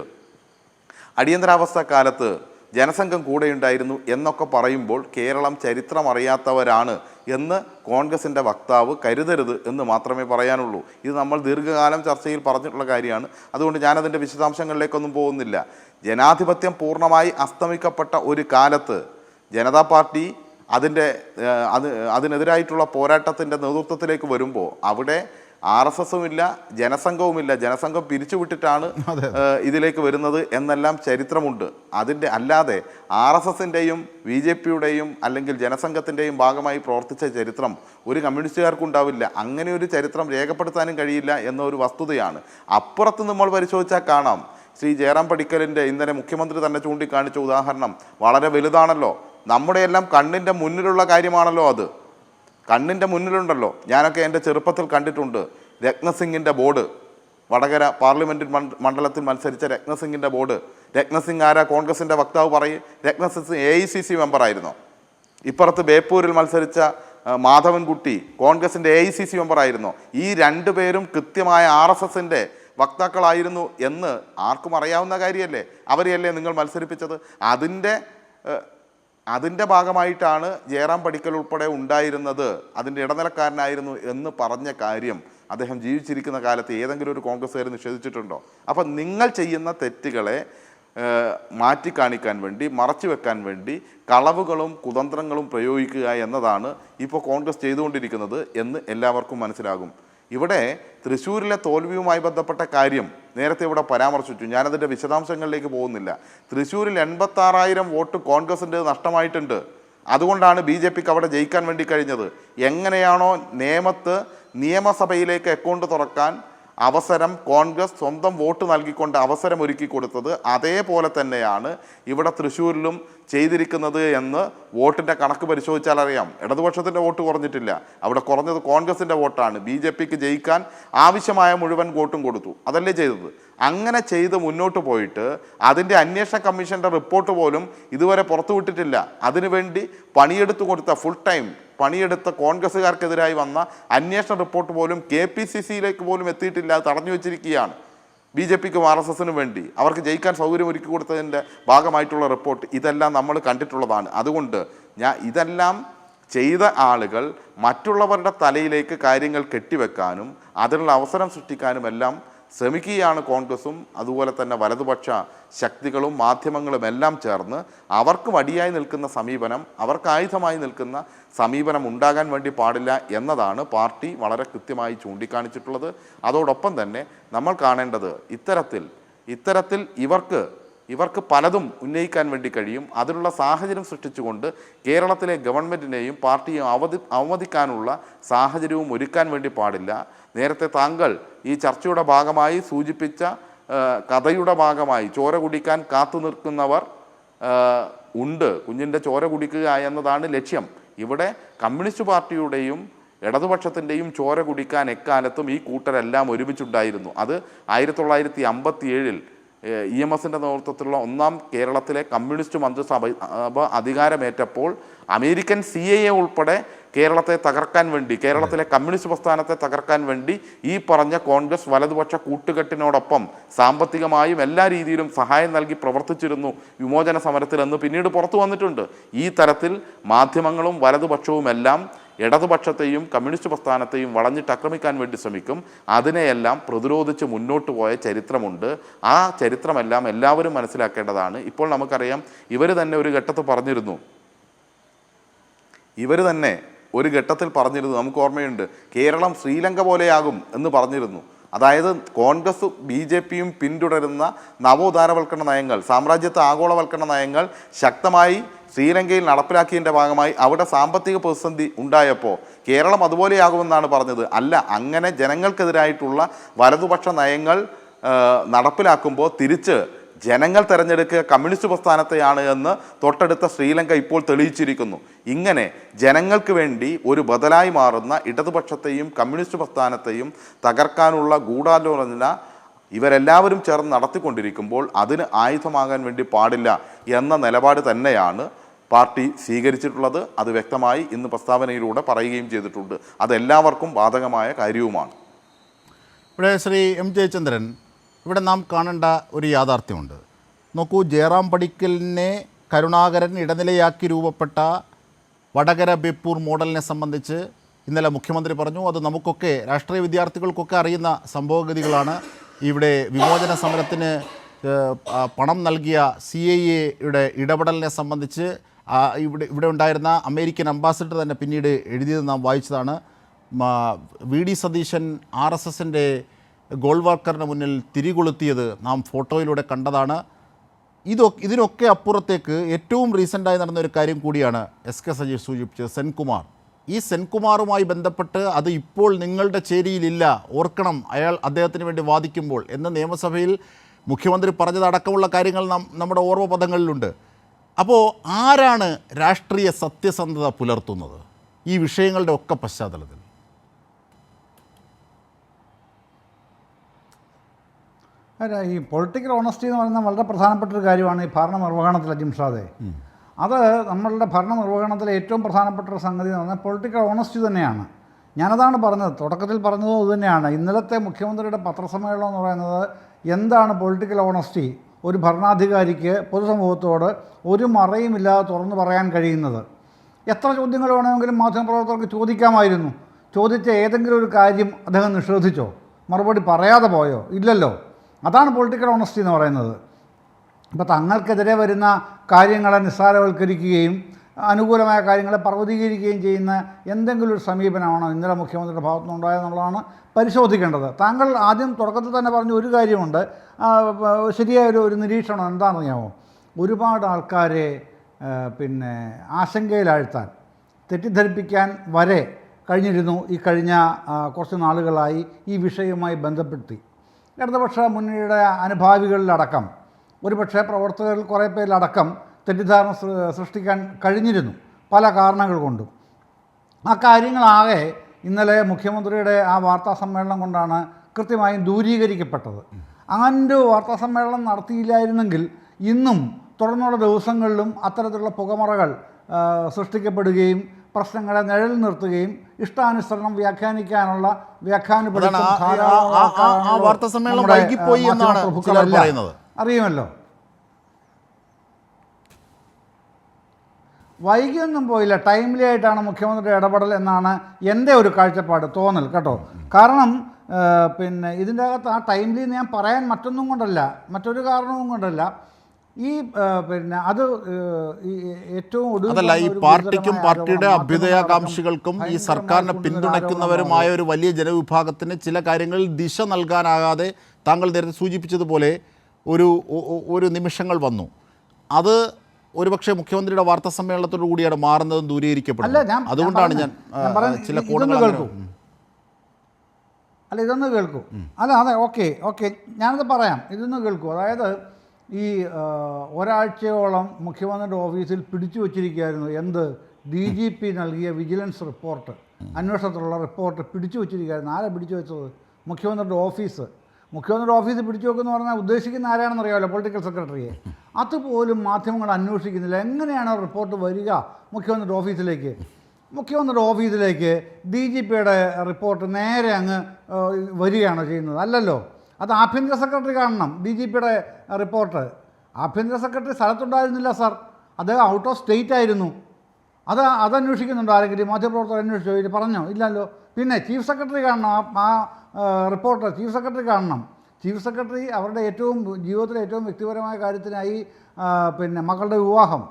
അടിയന്തരാവസ്ഥ കാലത്ത് ജനസംഘം കൂടെയുണ്ടായിരുന്നു എന്നൊക്കെ പറയുമ്പോൾ കേരളം ചരിത്രം അറിയാത്തവരാണ് എന്ന് കോൺഗ്രസിൻ്റെ വക്താവ് കരുതരുത് എന്ന് മാത്രമേ പറയാനുള്ളൂ. ഇത് നമ്മൾ ദീർഘകാലം ചർച്ചയിൽ പറഞ്ഞിട്ടുള്ള കാര്യമാണ്. അതുകൊണ്ട് ഞാനതിൻ്റെ വിശദാംശങ്ങളിലേക്കൊന്നും പോകുന്നില്ല. ജനാധിപത്യം പൂർണ്ണമായി അസ്തമിക്കപ്പെട്ട ഒരു കാലത്ത് ജനതാ പാർട്ടി അതിനെതിരായിട്ടുള്ള പോരാട്ടത്തിൻ്റെ നേതൃത്വത്തിലേക്ക് വരുമ്പോൾ അവിടെ RSSും ഇല്ല, ജനസംഘവുമില്ല. ജനസംഘം പിരിച്ചുവിട്ടിട്ടാണ് ഇതിലേക്ക് വരുന്നത് എന്നെല്ലാം ചരിത്രമുണ്ട്. അല്ലാതെ RSSൻ്റെയും BJPയുടെയും അല്ലെങ്കിൽ ജനസംഘത്തിൻ്റെയും ഭാഗമായി പ്രവർത്തിച്ച ചരിത്രം ഒരു കമ്മ്യൂണിസ്റ്റുകാർക്കും ഉണ്ടാവില്ല. അങ്ങനെ ഒരു ചരിത്രം രേഖപ്പെടുത്താനും കഴിയില്ല എന്നൊരു വസ്തുതയാണ്. അപ്പുറത്ത് നമ്മൾ പരിശോധിച്ചാൽ കാണാം, ശ്രീ ജയറാം പടിക്കലിൻ്റെ ഇന്നലെ മുഖ്യമന്ത്രി തന്നെ ചൂണ്ടിക്കാണിച്ച ഉദാഹരണം വളരെ വലുതാണല്ലോ. നമ്മുടെയെല്ലാം കണ്ണിൻ്റെ മുന്നിലുള്ള കാര്യമാണല്ലോ അത്. കണ്ണിൻ്റെ മുന്നിലുണ്ടല്ലോ. ഞാനൊക്കെ എൻ്റെ ചെറുപ്പത്തിൽ കണ്ടിട്ടുണ്ട് രത്നസിംഗിൻ്റെ ബോർഡ്. വടകര പാർലമെൻറ്റ് മണ്ഡലത്തിൽ മത്സരിച്ച രത്നസിംഗിൻ്റെ ബോർഡ്. രത്നസിംഗ് ആരാ? കോൺഗ്രസിൻ്റെ വക്താവ് പറയും. രത്നസിംഗ് AICC മെമ്പറായിരുന്നു. ഇപ്പുറത്ത് ബേപ്പൂരിൽ മത്സരിച്ച മാധവൻകുട്ടി കോൺഗ്രസിൻ്റെ AICC മെമ്പറായിരുന്നു. ഈ രണ്ടുപേരും കൃത്യമായ RSSൻ്റെ വക്താക്കളായിരുന്നു എന്ന് ആർക്കും അറിയാവുന്ന കാര്യമല്ലേ? അവരെയല്ലേ നിങ്ങൾ മത്സരിപ്പിച്ചത്? അതിൻ്റെ ഭാഗമായിട്ടാണ് ജയറാം പടിക്കൽ ഉൾപ്പെടെ ഉണ്ടായിരുന്നത്, അതിൻ്റെ ഇടനിലക്കാരനായിരുന്നു എന്ന് പറഞ്ഞ കാര്യം അദ്ദേഹം ജീവിച്ചിരിക്കുന്ന കാലത്ത് ഏതെങ്കിലും ഒരു കോൺഗ്രസ്സുകാർ നിഷേധിച്ചിട്ടുണ്ടോ? അപ്പം നിങ്ങൾ ചെയ്യുന്ന തെറ്റുകളെ മാറ്റിക്കാണിക്കാൻ വേണ്ടി, മറച്ചു വെക്കാൻ വേണ്ടി കളവുകളും കുതന്ത്രങ്ങളും പ്രയോഗിക്കുക എന്നതാണ് ഇപ്പോൾ കോൺഗ്രസ് ചെയ്തുകൊണ്ടിരിക്കുന്നത് എന്ന് എല്ലാവർക്കും മനസ്സിലാകും. ഇവിടെ തൃശ്ശൂരിലെ തോൽവിയുമായി ബന്ധപ്പെട്ട കാര്യം നേരത്തെ ഇവിടെ പരാമർശിച്ചു. ഞാനതിൻ്റെ വിശദാംശങ്ങളിലേക്ക് പോകുന്നില്ല. തൃശ്ശൂരിൽ 86,000 വോട്ട് കോൺഗ്രസിൻ്റെ നഷ്ടമായിട്ടുണ്ട്. അതുകൊണ്ടാണ് BJPക്ക് അവിടെ ജയിക്കാൻ വേണ്ടി കഴിഞ്ഞത്. എങ്ങനെയാണോ നിയമസഭയിലേക്ക് അക്കൗണ്ട് തുറക്കാൻ അവസരം കോൺഗ്രസ് സ്വന്തം വോട്ട് നൽകിക്കൊണ്ട് അവസരം ഒരുക്കി കൊടുത്തത്, അതേപോലെ തന്നെയാണ് ഇവിടെ തൃശ്ശൂരിലും ചെയ്തിരിക്കുന്നത് എന്ന് വോട്ടിൻ്റെ കണക്ക് പരിശോധിച്ചാൽ അറിയാം. ഇടതുപക്ഷത്തിൻ്റെ വോട്ട് കുറഞ്ഞിട്ടില്ല, അവിടെ കുറഞ്ഞത് കോൺഗ്രസിൻ്റെ വോട്ടാണ്. BJPക്ക് ജയിക്കാൻ ആവശ്യമായ മുഴുവൻ വോട്ടും കൊടുത്തു. അതല്ലേ ചെയ്തത്? അങ്ങനെ ചെയ്ത് മുന്നോട്ട് പോയിട്ട് അതിൻ്റെ അന്വേഷണ കമ്മീഷൻ്റെ റിപ്പോർട്ട് പോലും ഇതുവരെ പുറത്തുവിട്ടിട്ടില്ല. അതിനുവേണ്ടി പണിയെടുത്തു കൊടുത്ത ഫുൾ ടൈം പണിയെടുത്ത കോൺഗ്രസ്സുകാർക്കെതിരായി വന്ന അന്വേഷണ റിപ്പോർട്ട് പോലും KPCCയിലേക്ക് പോലും എത്തിയിട്ടില്ല. അത് തടഞ്ഞു വെച്ചിരിക്കുകയാണ്. BJPക്കും RSSനും വേണ്ടി അവർക്ക് ജയിക്കാൻ സൗകര്യം ഒരുക്കി കൊടുത്തതിൻ്റെ ഭാഗമായിട്ടുള്ള റിപ്പോർട്ട് ഇതെല്ലാം നമ്മൾ കണ്ടിട്ടുള്ളതാണ്. അതുകൊണ്ട് ഇതെല്ലാം ചെയ്ത ആളുകൾ മറ്റുള്ളവരുടെ തലയിലേക്ക് കാര്യങ്ങൾ കെട്ടിവെക്കാനും അതിനുള്ള അവസരം സൃഷ്ടിക്കാനും എല്ലാം ശ്രമിക്കുകയാണ് കോൺഗ്രസും അതുപോലെ തന്നെ വലതുപക്ഷ ശക്തികളും മാധ്യമങ്ങളും എല്ലാം ചേർന്ന്. അവർക്ക് വടിയായി നിൽക്കുന്ന സമീപനം, അവർക്ക് ആയുധമായി നിൽക്കുന്ന സമീപനം ഉണ്ടാകാൻ വേണ്ടി പാടില്ല എന്നതാണ് പാർട്ടി വളരെ കൃത്യമായി ചൂണ്ടിക്കാണിച്ചിട്ടുള്ളത്. അതോടൊപ്പം തന്നെ നമ്മൾ കാണേണ്ടത് ഇത്തരത്തിൽ ഇവർക്ക് പലതും ഉന്നയിക്കാൻ വേണ്ടി കഴിയും. അതിനുള്ള സാഹചര്യം സൃഷ്ടിച്ചുകൊണ്ട് കേരളത്തിലെ ഗവൺമെൻറ്റിനെയും പാർട്ടിയും അവമതിക്കാനുള്ള സാഹചര്യവും ഒരുക്കാൻ വേണ്ടി പാടില്ല. നേരത്തെ താങ്കൾ ഈ ചർച്ചയുടെ ഭാഗമായി സൂചിപ്പിച്ച കഥയുടെ ഭാഗമായി ചോര കുടിക്കാൻ കാത്തു നിൽക്കുന്നവർ ഉണ്ട്. കുഞ്ഞിൻ്റെ ചോര കുടിക്കുക എന്നതാണ് ലക്ഷ്യം. ഇവിടെ കമ്മ്യൂണിസ്റ്റ് പാർട്ടിയുടെയും ഇടതുപക്ഷത്തിൻ്റെയും ചോര കുടിക്കാൻ എക്കാലത്തും ഈ കൂട്ടരെല്ലാം ഒരുമിച്ചുണ്ടായിരുന്നു. അത് 1957 EMSൻ്റെ നേതൃത്വത്തിലുള്ള ഒന്നാം കേരളത്തിലെ കമ്മ്യൂണിസ്റ്റ് മന്ത്രിസഭ അധികാരമേറ്റപ്പോൾ അമേരിക്കൻ CIA ഉൾപ്പെടെ കേരളത്തെ തകർക്കാൻ വേണ്ടി, കേരളത്തിലെ കമ്മ്യൂണിസ്റ്റ് പ്രസ്ഥാനത്തെ തകർക്കാൻ വേണ്ടി ഈ പറഞ്ഞ കോൺഗ്രസ് വലതുപക്ഷ കൂട്ടുകെട്ടിനോടൊപ്പം സാമ്പത്തികമായും എല്ലാ രീതിയിലും സഹായം നൽകി പ്രവർത്തിച്ചിരുന്നു വിമോചന സമരത്തിൽ എന്ന് പിന്നീട് പുറത്തു വന്നിട്ടുണ്ട്. ഈ തരത്തിൽ മാധ്യമങ്ങളും വലതുപക്ഷവുമെല്ലാം ഇടതുപക്ഷത്തെയും കമ്മ്യൂണിസ്റ്റ് പ്രസ്ഥാനത്തെയും വളഞ്ഞിട്ട് ആക്രമിക്കാൻ വേണ്ടി ശ്രമിക്കും. അതിനെയെല്ലാം പ്രതിരോധിച്ച് മുന്നോട്ട് പോയ ചരിത്രമുണ്ട്. ആ ചരിത്രമെല്ലാം എല്ലാവരും മനസ്സിലാക്കേണ്ടതാണ്. ഇപ്പോൾ നമുക്കറിയാം, ഇവർ തന്നെ ഒരു ഘട്ടത്തിൽ പറഞ്ഞിരുന്നു, നമുക്ക് ഓർമ്മയുണ്ട്, കേരളം ശ്രീലങ്ക പോലെയാകും എന്ന് പറഞ്ഞിരുന്നു. അതായത് കോൺഗ്രസ് BJPയും പിന്തുടരുന്ന നവോദാരവൽക്കരണ നയങ്ങൾ, സാമ്രാജ്യത്വ ആഗോളവൽക്കരണ നയങ്ങൾ ശക്തമായി ശ്രീലങ്കയിൽ നടപ്പിലാക്കിയതിൻ്റെ ഭാഗമായി അവിടെ സാമ്പത്തിക പ്രതിസന്ധി ഉണ്ടായപ്പോൾ കേരളം അതുപോലെയാകുമെന്നാണ് പറഞ്ഞത്. അല്ല, അങ്ങനെ ജനങ്ങൾക്കെതിരായിട്ടുള്ള വലതുപക്ഷ നയങ്ങൾ നടപ്പിലാക്കുമ്പോൾ തിരിച്ച് ജനങ്ങൾ തിരഞ്ഞെടുക്കുക കമ്മ്യൂണിസ്റ്റ് പ്രസ്ഥാനത്തെയാണ് എന്ന് തൊട്ടടുത്ത ശ്രീലങ്ക ഇപ്പോൾ തെളിയിച്ചിരിക്കുന്നു. ഇങ്ങനെ ജനങ്ങൾക്ക് വേണ്ടി ഒരു ബദലായി മാറുന്ന ഇടതുപക്ഷത്തെയും കമ്മ്യൂണിസ്റ്റ് പ്രസ്ഥാനത്തെയും തകർക്കാനുള്ള ഗൂഢാലോചന ഇവരെല്ലാവരും ചേർന്ന് നടത്തിക്കൊണ്ടിരിക്കുമ്പോൾ അതിന് ആയുധമാകാൻ വേണ്ടി പാടില്ല എന്ന നിലപാട് തന്നെയാണ് പാർട്ടി സ്വീകരിച്ചിട്ടുള്ളത്. അത് വ്യക്തമായി ഇന്ന് പ്രസ്താവനയിലൂടെ പറയുകയും ചെയ്തിട്ടുണ്ട്. അതെല്ലാവർക്കും ബാധകമായ കാര്യവുമാണ്. ഇവിടെ ശ്രീ M. ജയചന്ദ്രൻ, ഇവിടെ നാം കാണേണ്ട ഒരു യാഥാർത്ഥ്യമുണ്ട്. നോക്കൂ, ജയറാം പടിക്കലിനെ കരുണാകരൻ ഇടനിലയാക്കി രൂപപ്പെട്ട വടകര ബേപ്പൂർ മോഡലിനെ സംബന്ധിച്ച് ഇന്നലെ മുഖ്യമന്ത്രി പറഞ്ഞു. അത് നമുക്കൊക്കെ, രാഷ്ട്രീയ വിദ്യാർത്ഥികൾക്കൊക്കെ അറിയുന്ന സംഭവഗതികളാണ്. ഇവിടെ വിമോചന സമരത്തിന് പണം നൽകിയ CIA-യുടെ ഇടപെടലിനെ സംബന്ധിച്ച് ഇവിടെ ഉണ്ടായിരുന്ന അമേരിക്കൻ അംബാസിഡർ തന്നെ പിന്നീട് എഴുതിയത് നാം വായിച്ചതാണ്. VD സതീശൻ RSSൻ്റെ ഗോൾവാൾക്കറിന് മുന്നിൽ തിരികൊളുത്തിയത് നാം ഫോട്ടോയിലൂടെ കണ്ടതാണ്. ഇതിനൊക്കെ അപ്പുറത്തേക്ക് ഏറ്റവും റീസെൻ്റായി നടന്നൊരു കാര്യം കൂടിയാണ് SK സജീഷ് സൂചിപ്പിച്ചത്, സെൻകുമാർ. ഈ സെൻകുമാറുമായി ബന്ധപ്പെട്ട് അത് ഇപ്പോൾ നിങ്ങളുടെ ചേരിയിലില്ല, ഓർക്കണം അദ്ദേഹത്തിന് വേണ്ടി വാദിക്കുമ്പോൾ എന്ന് നിയമസഭയിൽ മുഖ്യമന്ത്രി പറഞ്ഞതടക്കമുള്ള കാര്യങ്ങൾ നമ്മുടെ ഓർമ്മപദങ്ങളിലുണ്ട്. അപ്പോൾ ആരാണ് രാഷ്ട്രീയ സത്യസന്ധത പുലർത്തുന്നത് ഈ വിഷയങ്ങളുടെ ഒക്കെ പശ്ചാത്തലത്തിൽ? അല്ല, ഈ പൊളിറ്റിക്കൽ ഓണസ്റ്റി എന്ന് പറയുന്നത് വളരെ പ്രധാനപ്പെട്ട ഒരു കാര്യമാണ് ഈ ഭരണനിർവഹണത്തിൽ, അജിംഷാദെ. അത് നമ്മളുടെ ഭരണനിർവഹണത്തിലെ ഏറ്റവും പ്രധാനപ്പെട്ട ഒരു സംഗതി എന്ന് പറഞ്ഞാൽ പൊളിറ്റിക്കൽ ഓണസ്റ്റി തന്നെയാണ്. ഞാനതാണ് പറഞ്ഞത്, തുടക്കത്തിൽ പറഞ്ഞതും അതുതന്നെയാണ്. ഇന്നലത്തെ മുഖ്യമന്ത്രിയുടെ പത്രസമ്മേളനം എന്ന് പറയുന്നത് എന്താണ് പൊളിറ്റിക്കൽ ഓണസ്റ്റി, ഒരു ഭരണാധികാരിക്ക് പൊതുസമൂഹത്തോട് ഒരു മറയുമില്ലാതെ തുറന്നു പറയാൻ കഴിയുന്നത്. എത്ര ചോദ്യങ്ങൾ വേണമെങ്കിലും മാധ്യമപ്രവർത്തകർക്ക് ചോദിക്കാമായിരുന്നു. ചോദിച്ച ഏതെങ്കിലും ഒരു കാര്യം അദ്ദേഹം നിഷേധിച്ചോ, മറുപടി പറയാതെ പോയോ? ഇല്ലല്ലോ. അതാണ് പൊളിറ്റിക്കൽ ഓണസ്റ്റി എന്ന് പറയുന്നത്. ഇപ്പോൾ തങ്ങൾക്കെതിരെ വരുന്ന കാര്യങ്ങളെ നിസ്സാരവൽക്കരിക്കുകയും അനുകൂലമായ കാര്യങ്ങളെ പർവ്വതീകരിക്കുകയും ചെയ്യുന്ന എന്തെങ്കിലും ഒരു സമീപനമാണോ ഇന്നലെ മുഖ്യമന്ത്രിയുടെ ഭാഗത്തുനിന്നുണ്ടായെന്നുള്ളതാണ് പരിശോധിക്കേണ്ടത്. താങ്കൾ ആദ്യം തുടക്കത്തിൽ തന്നെ പറഞ്ഞ ഒരു കാര്യമുണ്ട്, ശരിയായ ഒരു നിരീക്ഷണം എന്താണെന്നറിയാമോ? ഒരുപാട് ആൾക്കാരെ ആശങ്കയിലാഴ്ത്താൻ, തെറ്റിദ്ധരിപ്പിക്കാൻ വരെ കഴിഞ്ഞിരുന്നു ഈ കഴിഞ്ഞ കുറച്ച് നാളുകളായി ഈ വിഷയവുമായി ബന്ധപ്പെടുത്തി. ഇടതുപക്ഷ മുന്നണിയുടെ അനുഭാവികളിലടക്കം, ഒരുപക്ഷെ പ്രവർത്തകരിൽ കുറേ പേരിലടക്കം തെറ്റിദ്ധാരണ സൃഷ്ടിക്കാൻ കഴിഞ്ഞിരുന്നു പല കാരണങ്ങൾ കൊണ്ടും. ആ കാര്യങ്ങളാകെ ഇന്നലെ മുഖ്യമന്ത്രിയുടെ ആ വാർത്താ സമ്മേളനം കൊണ്ടാണ് കൃത്യമായും ദൂരീകരിക്കപ്പെട്ടത്. അങ്ങനെ വാർത്താ സമ്മേളനം നടത്തിയില്ലായിരുന്നെങ്കിൽ ഇന്നും തുടർന്നുള്ള ദിവസങ്ങളിലും അത്തരത്തിലുള്ള പുകമറകൾ സൃഷ്ടിക്കപ്പെടുകയും പ്രശ്നങ്ങളെ നിഴൽ നിർത്തുകയും ഇഷ്ടാനുസരണം വ്യാഖ്യാനിക്കാനുള്ള അറിയുമല്ലോ. വൈകിയൊന്നും പോയില്ല, ടൈംലി ആയിട്ടാണ് മുഖ്യമന്ത്രിയുടെ ഇടപെടൽ എന്നാണ് എൻ്റെ ഒരു കാഴ്ചപ്പാട്, തോന്നൽ കേട്ടോ. കാരണം ഇതിൻ്റെ അകത്ത് ആ ടൈംലി ഞാൻ പറയാൻ മറ്റൊന്നും കൊണ്ടല്ല, മറ്റൊരു കാരണവും കൊണ്ടല്ല. ഈ അത് ഏറ്റവും അതല്ല, ഈ പാർട്ടിക്കും പാർട്ടിയുടെ അഭ്യുദയാകാംക്ഷികൾക്കും ഈ സർക്കാരിനെ പിന്തുണയ്ക്കുന്നവരുമായ ഒരു വലിയ ജനവിഭാഗത്തിന് ചില കാര്യങ്ങളിൽ ദിശ നൽകാനാകാതെ താങ്കൾ നേരത്തെ സൂചിപ്പിച്ചതുപോലെ ഒരു നിമിഷങ്ങൾ വന്നു. അത് ഒരുപക്ഷെ മുഖ്യമന്ത്രിയുടെ വാർത്താ സമ്മേളനത്തോടു കൂടിയാണ് മാറുന്നതും ദൂരീകരിക്കപ്പെടുന്നത്. അതുകൊണ്ടാണ് ഞാൻ ചില ഇതൊന്ന് കേൾക്കൂ. അതെ, ഓക്കെ, ഞാനത് പറയാം. ഇതൊന്ന് കേൾക്കൂ. അതായത് ഈ ഒരാഴ്ചയോളം മുഖ്യമന്ത്രിയുടെ ഓഫീസിൽ പിടിച്ചു വച്ചിരിക്കുകയായിരുന്നു എന്ത്, DGP നൽകിയ വിജിലൻസ് റിപ്പോർട്ട്, അന്വേഷണത്തിലുള്ള റിപ്പോർട്ട് പിടിച്ചു വച്ചിരിക്കുകയായിരുന്നു. ആരാ പിടിച്ചു വെച്ചത്? മുഖ്യമന്ത്രിയുടെ ഓഫീസ്. മുഖ്യമന്ത്രിയുടെ ഓഫീസ് പിടിച്ചു വെക്കുമെന്ന് പറഞ്ഞാൽ ഉദ്ദേശിക്കുന്ന ആരാണെന്ന് അറിയാമല്ലോ, പൊളിറ്റിക്കൽ സെക്രട്ടറിയെ. അതുപോലും മാധ്യമങ്ങൾ അന്വേഷിക്കുന്നില്ല. എങ്ങനെയാണ് റിപ്പോർട്ട് വരിക മുഖ്യമന്ത്രിയുടെ ഓഫീസിലേക്ക്? മുഖ്യമന്ത്രിയുടെ ഓഫീസിലേക്ക് DGPയുടെ റിപ്പോർട്ട് നേരെ അങ്ങ് വരികയാണോ ചെയ്യുന്നത്? അല്ലല്ലോ. അത് ആഭ്യന്തര സെക്രട്ടറി കാണണം DGPയുടെ റിപ്പോർട്ട്. ആഭ്യന്തര സെക്രട്ടറി സ്ഥലത്തുണ്ടായിരുന്നില്ല സാർ, അത് ഔട്ട് ഓഫ് സ്റ്റേറ്റ് ആയിരുന്നു. അതന്വേഷിക്കുന്നുണ്ടോ ആരെങ്കിലും? മാധ്യമപ്രവർത്തകർ അന്വേഷിച്ചോ? ഇല്ല, പറഞ്ഞോ? ഇല്ലല്ലോ. പിന്നെ ചീഫ് സെക്രട്ടറി കാണണം, ആ റിപ്പോർട്ടർ ചീഫ് സെക്രട്ടറി കാണണം. ചീഫ് സെക്രട്ടറി അവരുടെ ജീവിതത്തിലെ ഏറ്റവും വ്യക്തിപരമായ കാര്യത്തിനായി പിന്നെ മകളുടെ വിവാഹം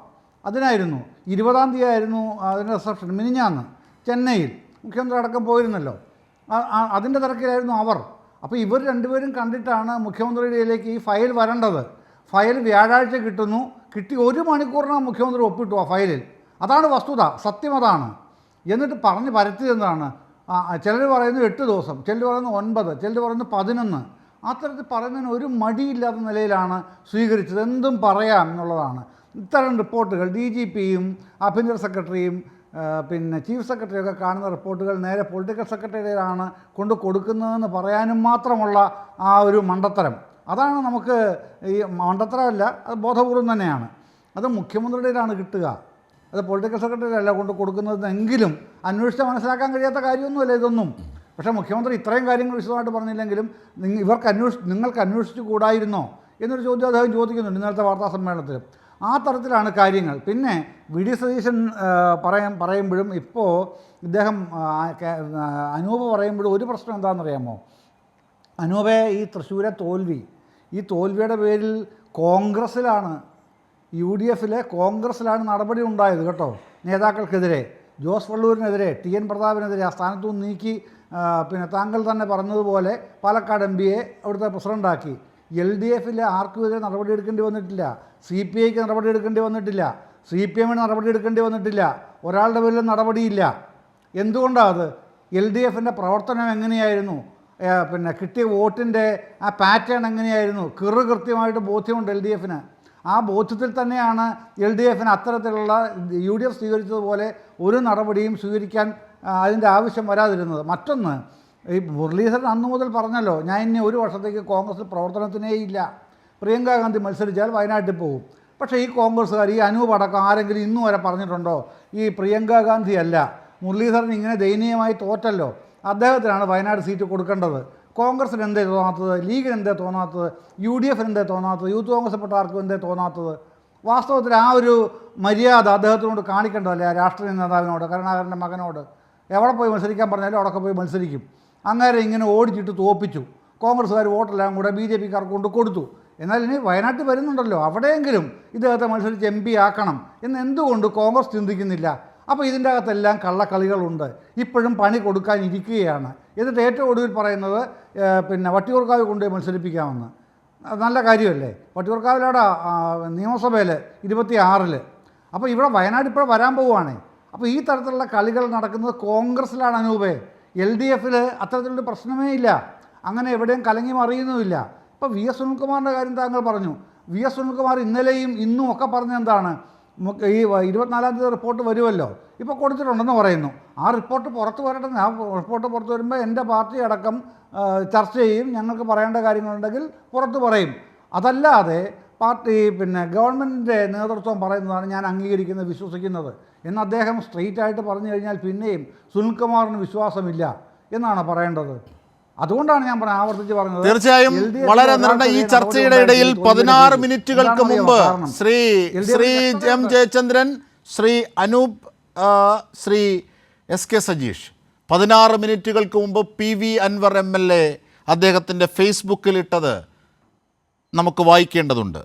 അതിനായിരുന്നു. 20-ാം തീയതി ആയിരുന്നു അതിൻ്റെ റിസപ്ഷൻ. മിനിഞ്ഞാന്ന് ചെന്നൈയിൽ മുഖ്യമന്ത്രി അടക്കം പോയിരുന്നല്ലോ. അതിൻ്റെ തിരക്കിലായിരുന്നു അവർ. അപ്പോൾ ഇവർ രണ്ടുപേരും കണ്ടിട്ടാണ് മുഖ്യമന്ത്രിയിലേക്ക് ഈ ഫയൽ വരേണ്ടത്. ഫയൽ വ്യാഴാഴ്ച കിട്ടുന്നു. കിട്ടി 1 മണിക്കൂറിനകം മുഖ്യമന്ത്രി ഒപ്പിട്ടു ആ ഫയലിൽ. അതാണ് വസ്തുത, സത്യം അതാണ്. എന്നിട്ട് പറഞ്ഞ് പരത്തിയതെന്താണ്? ചിലർ പറയുന്നു 8 ദിവസം, ചിലർ പറയുന്നു 9, ചിലർ പറയുന്നു 11. അത്തരത്തിൽ പറയുന്നതിന് ഒരു മടിയില്ലാത്ത നിലയിലാണ് സ്വീകരിച്ചത്. എന്തും പറയാം എന്നുള്ളതാണ്. ഇത്തരം റിപ്പോർട്ടുകൾ DGPയും ആഭ്യന്തര സെക്രട്ടറിയും പിന്നെ ചീഫ് സെക്രട്ടറിയൊക്കെ കാണുന്ന റിപ്പോർട്ടുകൾ നേരെ പൊളിറ്റിക്കൽ സെക്രട്ടറിയിലാണ് കൊണ്ട് കൊടുക്കുന്നതെന്ന് പറയാനും മാത്രമുള്ള ആ ഒരു മണ്ടത്തരം, അതാണ് നമുക്ക് ഈ മണ്ടത്തരമല്ല, അത് ബോധപൂർവം തന്നെയാണ്. അത് മുഖ്യമന്ത്രിയുടേതാണ് കിട്ടുക, അത് പൊളിറ്റിക്കൽ സെക്രട്ടറിയല്ല കൊണ്ട് കൊടുക്കുന്നതെങ്കിലും അന്വേഷിച്ച് മനസ്സിലാക്കാൻ കഴിയാത്ത കാര്യമൊന്നുമല്ല ഇതൊന്നും. പക്ഷേ മുഖ്യമന്ത്രി ഇത്രയും കാര്യങ്ങൾ വിശദമായിട്ട് പറഞ്ഞില്ലെങ്കിലും നിങ്ങൾക്ക് അന്വേഷിച്ചു കൂടായിരുന്നോ എന്നൊരു ചോദ്യം അദ്ദേഹം ചോദിക്കുന്നുണ്ട് ഇന്നലത്തെ വാർത്താ സമ്മേളനത്തിൽ. ആ തരത്തിലാണ് കാര്യങ്ങൾ. പിന്നെ VD സതീശൻ പറയുമ്പോഴും ഇപ്പോൾ ഇദ്ദേഹം അനൂപ് പറയുമ്പോഴും ഒരു പ്രശ്നം എന്താണെന്നറിയാമോ? അനൂപെ, ഈ തൃശ്ശൂരെ ഈ തോൽവിയുടെ പേരിൽ കോൺഗ്രസ്സിലാണ്, UDFിലെ കോൺഗ്രസ്സിലാണ് നടപടി ഉണ്ടായത് കേട്ടോ. നേതാക്കൾക്കെതിരെ, ജോസ് വള്ളൂരിനെതിരെ, TN പ്രതാപനെതിരെ ആ സ്ഥാനത്തു നിന്ന് നീക്കി. പിന്നെ താങ്കൾ തന്നെ പറഞ്ഞതുപോലെ പാലക്കാട് MPയെ അവിടുത്തെ പ്രസിഡൻ്റാക്കി. LDFിലെ ആർക്കും എതിരെ നടപടിയെടുക്കേണ്ടി വന്നിട്ടില്ല. CPIക്ക് നടപടിയെടുക്കേണ്ടി വന്നിട്ടില്ല. CPMന് നടപടിയെടുക്കേണ്ടി വന്നിട്ടില്ല. ഒരാളുടെ പേരിലും നടപടിയില്ല. എന്തുകൊണ്ടാണ് അത്? LDFിൻ്റെ പ്രവർത്തനം എങ്ങനെയായിരുന്നു, പിന്നെ കിട്ടിയ വോട്ടിൻ്റെ ആ പാറ്റേൺ എങ്ങനെയായിരുന്നു, കൃത്യമായിട്ട് ബോധ്യമുണ്ട് LDFന്. ആ ബോധ്യത്തിൽ തന്നെയാണ് LDFന് അത്തരത്തിലുള്ള UDF സ്വീകരിച്ചതുപോലെ ഒരു നടപടിയും സ്വീകരിക്കാൻ അതിൻ്റെ ആവശ്യം വരാതിരുന്നത്. മറ്റൊന്ന്, ഈ മുരളീധരൻ അന്നു മുതൽ പറഞ്ഞല്ലോ, ഞാൻ ഇനി 1 വർഷത്തേക്ക് കോൺഗ്രസ് പ്രവർത്തനത്തിനേ ഇല്ല, പ്രിയങ്ക ഗാന്ധി മത്സരിച്ചാൽ വയനാട്ടിൽ പോകും. പക്ഷേ ഈ കോൺഗ്രസ്സുകാർ, ഈ അനൂപ് അടക്കം ആരെങ്കിലും ഇന്നു വരെ പറഞ്ഞിട്ടുണ്ടോ ഈ പ്രിയങ്ക ഗാന്ധി അല്ല, മുരളീധരൻ ഇങ്ങനെ ദയനീയമായി തോറ്റല്ലോ, അദ്ദേഹത്തിനാണ് വയനാട് സീറ്റ് കൊടുക്കേണ്ടത്? കോൺഗ്രസിന് എന്തേ തോന്നാത്തത്? ലീഗിന് എന്തേ തോന്നാത്തത്? UDFന് എന്തേ തോന്നാത്തത്? യൂത്ത് കോൺഗ്രസ് പെട്ട ആർക്കും എന്തേ തോന്നാത്തത്? വാസ്തവത്തിൽ ആ ഒരു മര്യാദ അദ്ദേഹത്തിനോട് കാണിക്കേണ്ടതല്ലേ ആ രാഷ്ട്രീയ നേതാവിനോട്, കരുണാകരൻ്റെ മകനോട്? എവിടെ പോയി മത്സരിക്കാൻ പറഞ്ഞാലും അവിടെയൊക്കെ പോയി മത്സരിക്കും. അങ്ങനെ ഇങ്ങനെ ഓടിച്ചിട്ട് തോപ്പിച്ചു. കോൺഗ്രസ്സുകാർ വോട്ടെല്ലാം കൂടെ BJPക്കാർക്ക് കൊണ്ട് കൊടുത്തു. എന്നാൽ ഇനി വയനാട്ടിൽ വരുന്നുണ്ടല്ലോ, അവിടെയെങ്കിലും ഇദ്ദേഹത്തെ മത്സരിച്ച് MP ആക്കണം എന്ന് എന്തുകൊണ്ട് കോൺഗ്രസ് ചിന്തിക്കുന്നില്ല? അപ്പോൾ ഇതിൻ്റെ അകത്തെല്ലാം കള്ളക്കളികളുണ്ട്. ഇപ്പോഴും പണി കൊടുക്കാനിരിക്കുകയാണ്. എന്നിട്ട് ഏറ്റവും ഒടുവിൽ പറയുന്നത് പിന്നെ വട്ടിയൂർക്കാവ് കൊണ്ടുപോയി മത്സരിപ്പിക്കാമെന്ന്. നല്ല കാര്യമല്ലേ? വട്ടിയൂർക്കാവിലവിടെ നിയമസഭയിൽ 26. അപ്പോൾ ഇവിടെ വയനാട് ഇപ്പോൾ വരാൻ പോവുകയാണേ. അപ്പോൾ ഈ തരത്തിലുള്ള കളികൾ നടക്കുന്നത് കോൺഗ്രസ്സിലാണ് അനൂപേ. LDFിൽ അത്തരത്തിലുള്ള പ്രശ്നമേ ഇല്ല. അങ്ങനെ എവിടെയും കലങ്ങി മറിയുന്നുമില്ല. ഇപ്പോൾ VS സുനിൽകുമാറിൻ്റെ കാര്യം താങ്കൾ പറഞ്ഞു. VS സുനിൽകുമാർ ഇന്നലെയും ഇന്നും ഒക്കെ പറഞ്ഞെന്താണ്, ഈ 24-ാം തീയതി റിപ്പോർട്ട് വരുമല്ലോ, ഇപ്പോൾ കൊടുത്തിട്ടുണ്ടെന്ന് പറയുന്നു. ആ റിപ്പോർട്ട് പുറത്ത് വരട്ടെ. ആ റിപ്പോർട്ട് പുറത്ത് വരുമ്പോൾ എൻ്റെ പാർട്ടി അടക്കം ചർച്ച ചെയ്യും, ഞങ്ങൾക്ക് പറയേണ്ട കാര്യങ്ങളുണ്ടെങ്കിൽ പുറത്ത് പറയും. അതല്ലാതെ പാർട്ടി പിന്നെ ഗവൺമെൻറ്റിൻ്റെ നേതൃത്വം പറയുന്നതാണ് ഞാൻ അംഗീകരിക്കുന്നത്, വിശ്വസിക്കുന്നത് എന്ന് അദ്ദേഹം സ്ട്രെയിറ്റ് ആയിട്ട് പറഞ്ഞു കഴിഞ്ഞാൽ പിന്നെയും സുനിൽകുമാറിന് വിശ്വാസമില്ല എന്നാണ് പറയേണ്ടത്. അതുകൊണ്ടാണ് ഞാൻ ആവർത്തിച്ച് പറഞ്ഞത്. തീർച്ചയായും വളരെ ഈ ചർച്ചയുടെ ഇടയിൽ 16 മിനിറ്റുകൾക്ക് മുമ്പ് ശ്രീ M ജയചന്ദ്രൻ, ശ്രീ അനൂപ്, ശ്രീ SK സജീഷ് 16 മിനിറ്റുകൾക്ക് മുമ്പ് PV അൻവർ MLA അദ്ദേഹത്തിൻ്റെ ഫേസ്ബുക്കിലിട്ടത് നമുക്ക് വായിക്കേണ്ടതുണ്ട്.